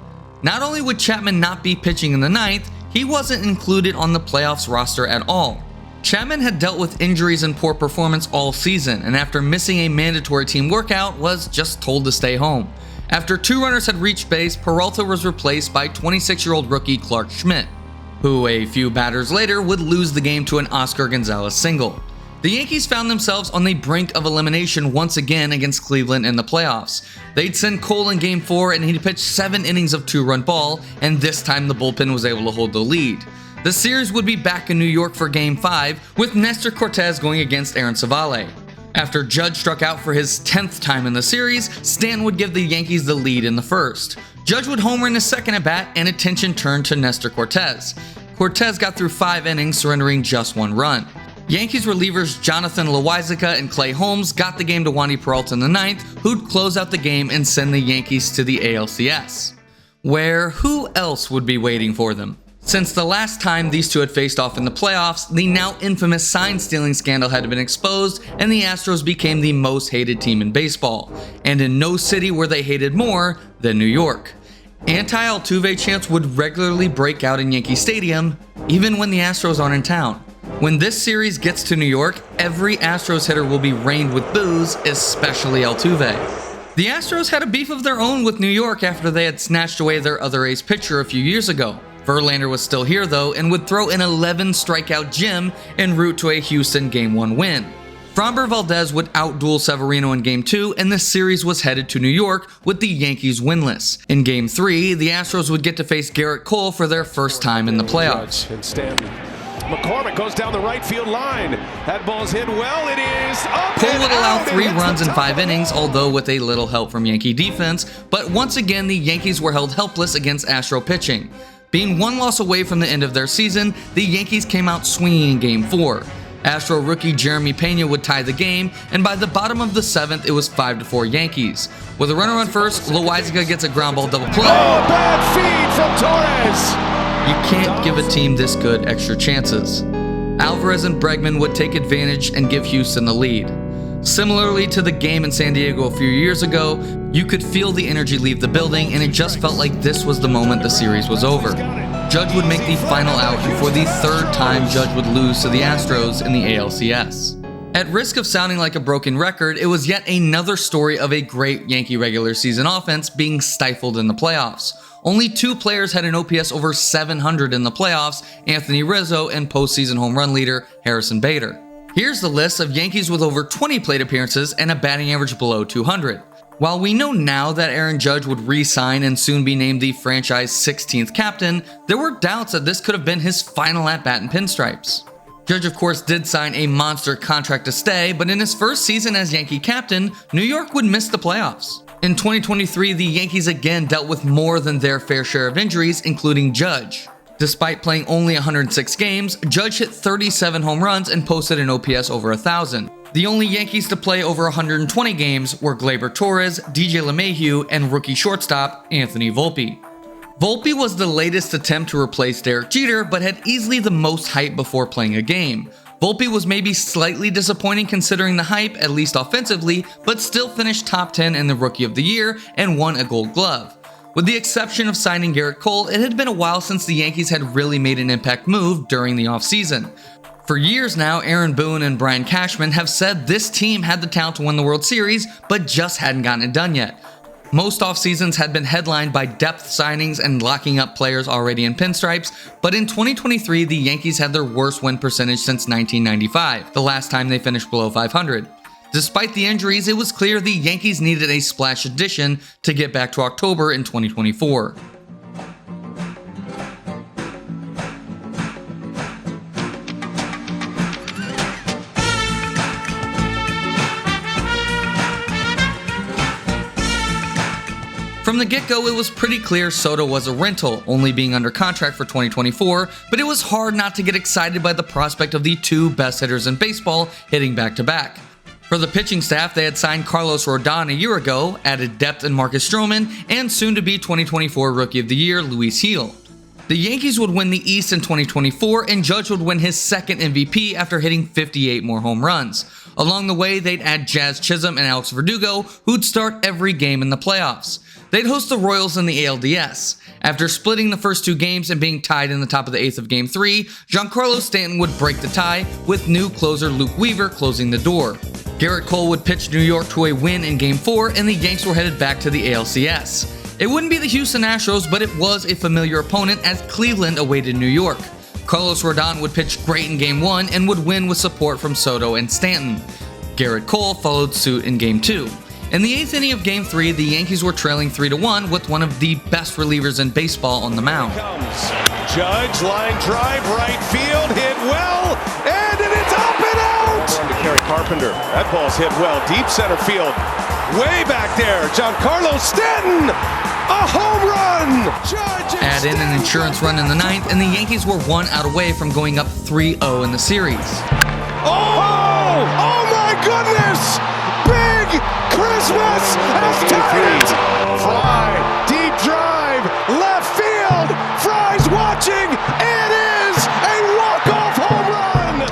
Not only would Chapman not be pitching in the 9th, he wasn't included on the playoffs roster at all. Chapman had dealt with injuries and poor performance all season, and after missing a mandatory team workout, was just told to stay home. After 2 runners had reached base, Peralta was replaced by 26-year-old rookie Clark Schmidt, who a few batters later would lose the game to an Oscar Gonzalez single. The Yankees found themselves on the brink of elimination once again against Cleveland in the playoffs. They'd send Cole in Game 4 and he'd pitch 7 innings of 2-run ball, and this time the bullpen was able to hold the lead. The series would be back in New York for Game 5, with Nestor Cortes going against Aaron Civale. After Judge struck out for his 10th time in the series, Stanton would give the Yankees the lead in the first. Judge would homer in his second at-bat, and attention turned to Nestor Cortes. Cortes got through 5 innings, surrendering just 1 run. Yankees relievers Jonathan Loaisiga and Clay Holmes got the game to Wandy Peralta in the 9th, who'd close out the game and send the Yankees to the ALCS, where who else would be waiting for them? Since the last time these two had faced off in the playoffs, the now infamous sign-stealing scandal had been exposed, and the Astros became the most hated team in baseball, and in no city were they hated more than New York. Anti-Altuve chants would regularly break out in Yankee Stadium, even when the Astros aren't in town. When this series gets to New York, every Astros hitter will be rained with boos, especially Altuve. The Astros had a beef of their own with New York after they had snatched away their other ace pitcher a few years ago. Verlander was still here though, and would throw an 11 strikeout gem en route to a Houston Game 1 win. Framber Valdez would outduel Severino in Game 2, and the series was headed to New York with the Yankees winless. In Game 3, the Astros would get to face Gerrit Cole for their first time in the playoffs. McCormick goes down the right field line. That ball's hit well. It is up. Cole would allow 3 runs in 5 innings, although with a little help from Yankee defense, but once again the Yankees were held helpless against Astro pitching. Being 1 loss away from the end of their season, the Yankees came out swinging in Game 4. Astro rookie Jeremy Pena would tie the game, and by the bottom of the 7th, it was 5-4 Yankees. With a runner on first, Loaisiga gets a ground ball double play. Oh, bad feed from Torres. You can't give a team this good extra chances. Alvarez and Bregman would take advantage and give Houston the lead. Similarly to the game in San Diego a few years ago, you could feel the energy leave the building, and it just felt like this was the moment the series was over. Judge would make the final out, and for the 3rd time, Judge would lose to the Astros in the ALCS. At risk of sounding like a broken record, it was yet another story of a great Yankee regular season offense being stifled in the playoffs. Only 2 players had an OPS over 700 in the playoffs, Anthony Rizzo and postseason home run leader Harrison Bader. Here's the list of Yankees with over 20 plate appearances and a batting average below 200. While we know now that Aaron Judge would re-sign and soon be named the franchise 16th captain, there were doubts that this could have been his final at-bat in pinstripes. Judge, of course, did sign a monster contract to stay, but in his first season as Yankee captain, New York would miss the playoffs. In 2023, the Yankees again dealt with more than their fair share of injuries, including Judge. Despite playing only 106 games, Judge hit 37 home runs and posted an OPS over 1,000. The only Yankees to play over 120 games were Gleyber Torres, DJ LeMahieu, and rookie shortstop Anthony Volpe. Volpe was the latest attempt to replace Derek Jeter, but had easily the most hype before playing a game. Volpe was maybe slightly disappointing considering the hype, at least offensively, but still finished top 10 in the Rookie of the Year and won a Gold Glove. With the exception of signing Garrett Cole, it had been a while since the Yankees had really made an impact move during the offseason. For years now, Aaron Boone and Brian Cashman have said this team had the talent to win the World Series, but just hadn't gotten it done yet. Most off-seasons had been headlined by depth signings and locking up players already in pinstripes, but in 2023, the Yankees had their worst win percentage since 1995, the last time they finished below 500. Despite the injuries, it was clear the Yankees needed a splash addition to get back to October in 2024. From the get-go, it was pretty clear Soto was a rental, only being under contract for 2024, but it was hard not to get excited by the prospect of the two best hitters in baseball hitting back-to-back. For the pitching staff, they had signed Carlos Rodon a year ago, added depth in Marcus Stroman, and soon-to-be 2024 Rookie of the Year Luis Gil. The Yankees would win the East in 2024, and Judge would win his second MVP after hitting 58 more home runs. Along the way, they'd add Jazz Chisholm and Alex Verdugo, who'd start every game in the playoffs. They'd host the Royals in the ALDS. After splitting the first two games and being tied in the top of the eighth of Game 3, Giancarlo Stanton would break the tie, with new closer Luke Weaver closing the door. Garrett Cole would pitch New York to a win in Game 4, and the Yanks were headed back to the ALCS. It wouldn't be the Houston Astros, but it was a familiar opponent as Cleveland awaited New York. Carlos Rodon would pitch great in Game 1 and would win with support from Soto and Stanton. Garrett Cole followed suit in Game 2. In the 8th inning of Game 3, the Yankees were trailing 3-1 with one of the best relievers in baseball on the mound. Judge, line drive, right field, hit well, and it is up and out! To Kerry Carpenter. That ball's hit well, deep center field. Way back there, Giancarlo Stanton! A home run! Add in an insurance run in the 9th, and the Yankees were 1 out away from going up 3-0 in the series. Oh! Oh my goodness! Big Christmas has tied it! Fly, deep drive, left field, Fry's watching, it is a walk-off home run!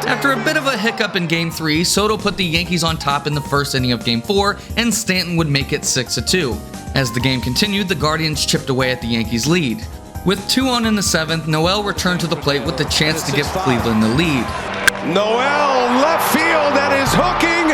After a bit of a hiccup in Game 3, Soto put the Yankees on top in the first inning of Game 4, and Stanton would make it 6-2. As the game continued, the Guardians chipped away at the Yankees' lead. With 2 on in the 7th, Noel returned to the plate with the chance to give Cleveland the lead. Noel, left field, that is hooking.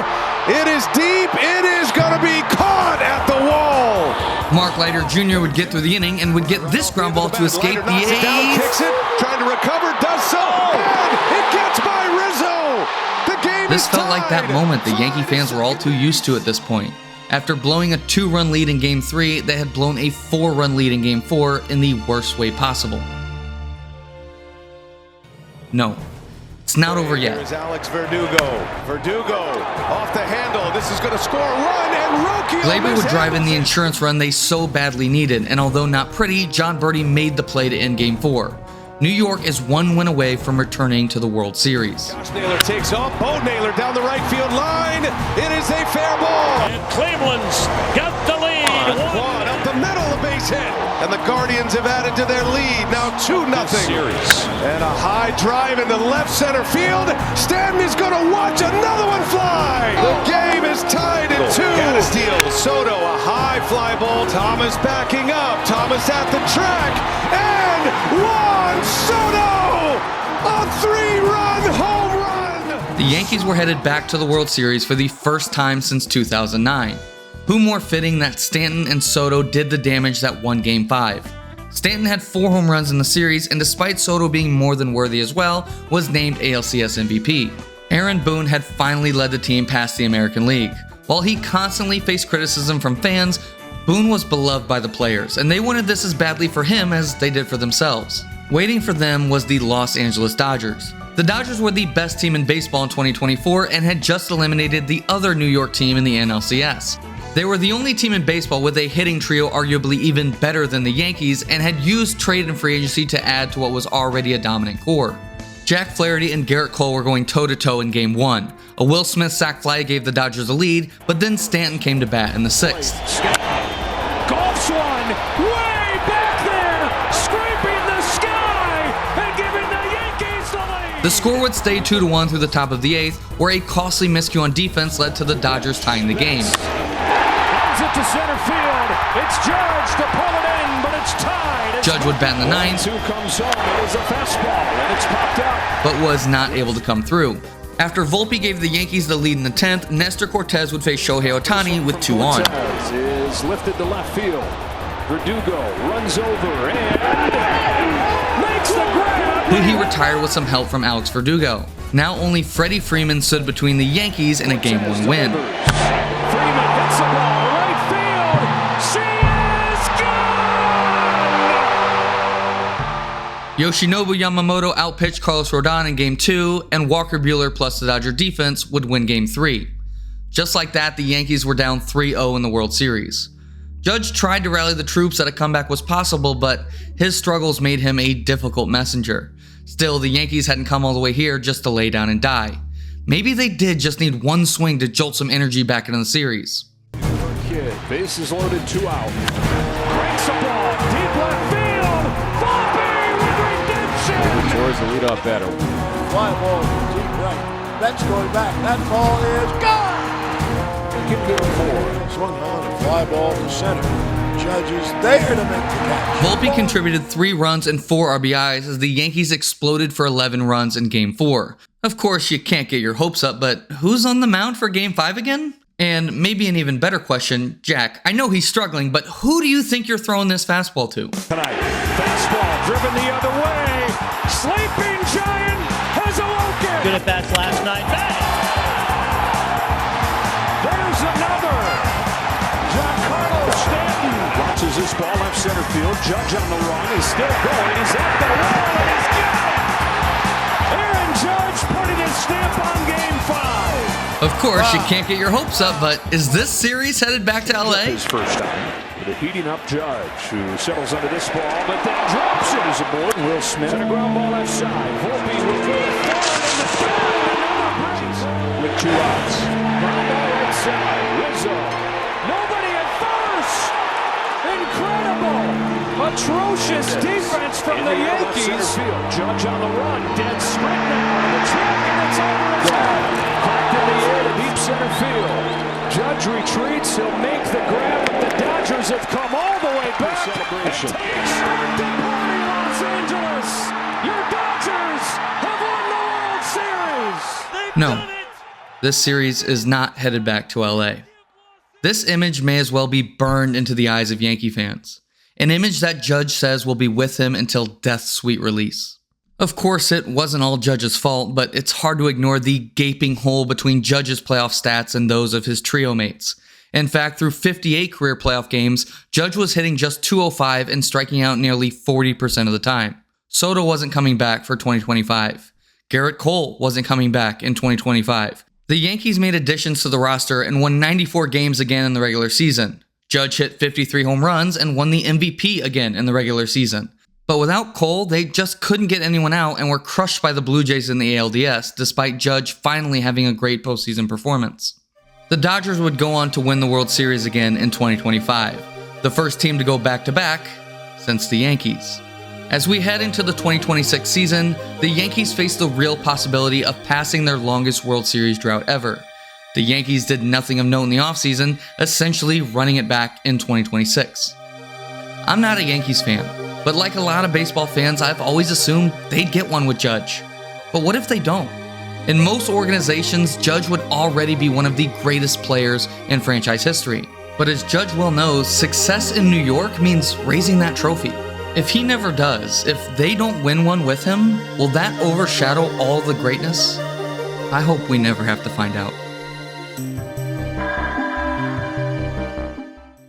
It is deep. It is going to be caught at the wall. Mark Leiter Jr. would get through the inning and would get this ground ball to escape the A's. Kicks it, trying to recover, does so, and it gets by Rizzo. The game This is felt like that tied. moment the Yankee fans were all too used to at this point. After blowing a 2-run lead in Game 3, they had blown a 4-run lead in Game 4 in the worst way possible. No. It's not over yet. Here's Alex Verdugo. Verdugo off the handle. This is going to score a run, and Roki. Gleyber would drive in the insurance run they so badly needed, and although not pretty, John Birdie made the play to end Game 4. New York is 1 win away from returning to the World Series. Josh Naylor takes off. Bo Naylor down the right field line. It is a fair ball. And Cleveland's got the lead. Quan up the middle, a base hit. And the Guardians have added to their lead. Now 2-0. And a high drive into left center field. Stanton is going to watch another one fly. The game is tied at 2. Got a steal. Soto, a high fly ball. Thomas backing up. Thomas at the track. And Juan Soto, a 3-run home run. The Yankees were headed back to the World Series for the first time since 2009. Who more fitting that Stanton and Soto did the damage that won Game 5. Stanton had 4 home runs in the series, and despite Soto being more than worthy as well, was named ALCS MVP. Aaron Boone had finally led the team past the American League. While he constantly faced criticism from fans, Boone was beloved by the players, and they wanted this as badly for him as they did for themselves. Waiting for them was the Los Angeles Dodgers. The Dodgers were the best team in baseball in 2024 and had just eliminated the other New York team in the NLCS. They were the only team in baseball with a hitting trio arguably even better than the Yankees and had used trade and free agency to add to what was already a dominant core. Jack Flaherty and Garrett Cole were going toe-to-toe in Game 1. A Will Smith sac fly gave the Dodgers a lead, but then Stanton came to bat in the 6th. Golfs one way back there, scraping the sky and giving the Yankees the lead. The score would stay 2-1 through the top of the 8th, where a costly miscue on defense led to the Dodgers tying the game. Runs it to center field. It's Judge to pull it in, but it's tied. Judge would bat in the 9th, Who comes home? It is a fastball, and it's popped up. but was not able to come through. After Volpe gave the Yankees the lead in the 10th, Nestor Cortez would face Shohei Ohtani with 2 on. Cortez is lifted to left field. Verdugo runs over and makes the grab. Who he retired with some help from Alex Verdugo. Now only Freddie Freeman stood between the Yankees and a Game 1 win. Freeman hits the ball right field. She is gone. Yoshinobu Yamamoto outpitched Carlos Rodon in Game 2, and Walker Buehler plus the Dodger defense would win Game 3. Just like that, the Yankees were down 3-0 in the World Series. Judge tried to rally the troops that a comeback was possible, but his struggles made him a difficult messenger. Still, the Yankees hadn't come all the way here just to lay down and die. Maybe they did just need one swing to jolt some energy back into the series. Kid, bases loaded, 2 out. Breaks the ball, deep left field. Volpe with redemption. Towards the leadoff batter. Fly ball deep right. That's going back. That ball is gone. Give it 4. Swung on a fly ball to center. Judge is there to make the catch. Volpe contributed 3 runs and 4 RBIs as the Yankees exploded for 11 runs in Game 4. Of course, you can't get your hopes up, but who's on the mound for Game 5 again? And maybe an even better question, Jack, I know he's struggling, but who do you think you're throwing this fastball to? Tonight, fastball driven the other way. Sleeping Giant has awoken. Good at bats last night. There's another. Giancarlo Stanton watches this ball left center field. Judge on the run. He's still going. He's at the wall and he's got it. Aaron Judge putting his stamp on Game 5. Of course, you can't get your hopes up, but is this series headed back to LA? His first time. With a heating up Judge, who settles under this ball, but then drops it as aboard. Will Smith and a ground ball left side. Volpe will go forward in the third. Another brace with 2 outs. Ground ball right side. Rizzo. Nobody at first. Incredible. Atrocious defense from the Yankees. Judge on the run. Dead straight now on the track, and it's over his head. Cracked in the air to deep center field. Judge retreats. He'll make the grab, but the Dodgers have come all the way back. Celebration. Start the party, Los Angeles. Your Dodgers have won the World Series. No, this series is not headed back to LA. This image may as well be burned into the eyes of Yankee fans. An image that Judge says will be with him until death's sweet release. Of course, it wasn't all Judge's fault, but it's hard to ignore the gaping hole between Judge's playoff stats and those of his trio mates. In fact, through 58 career playoff games, Judge was hitting just .205 and striking out nearly 40% of the time. Soto wasn't coming back for 2025. Garrett Cole wasn't coming back in 2025. The Yankees made additions to the roster and won 94 games again in the regular season. Judge hit 53 home runs and won the MVP again in the regular season. But without Cole, they just couldn't get anyone out and were crushed by the Blue Jays in the ALDS, despite Judge finally having a great postseason performance. The Dodgers would go on to win the World Series again in 2025, the first team to go back-to-back since the Yankees. As we head into the 2026 season, the Yankees face the real possibility of passing their longest World Series drought ever. The Yankees did nothing of note in the offseason, essentially running it back in 2026. I'm not a Yankees fan, but like a lot of baseball fans, I've always assumed they'd get one with Judge. But what if they don't? In most organizations, Judge would already be one of the greatest players in franchise history. But as Judge well knows, success in New York means raising that trophy. If he never does, if they don't win one with him, will that overshadow all the greatness? I hope we never have to find out.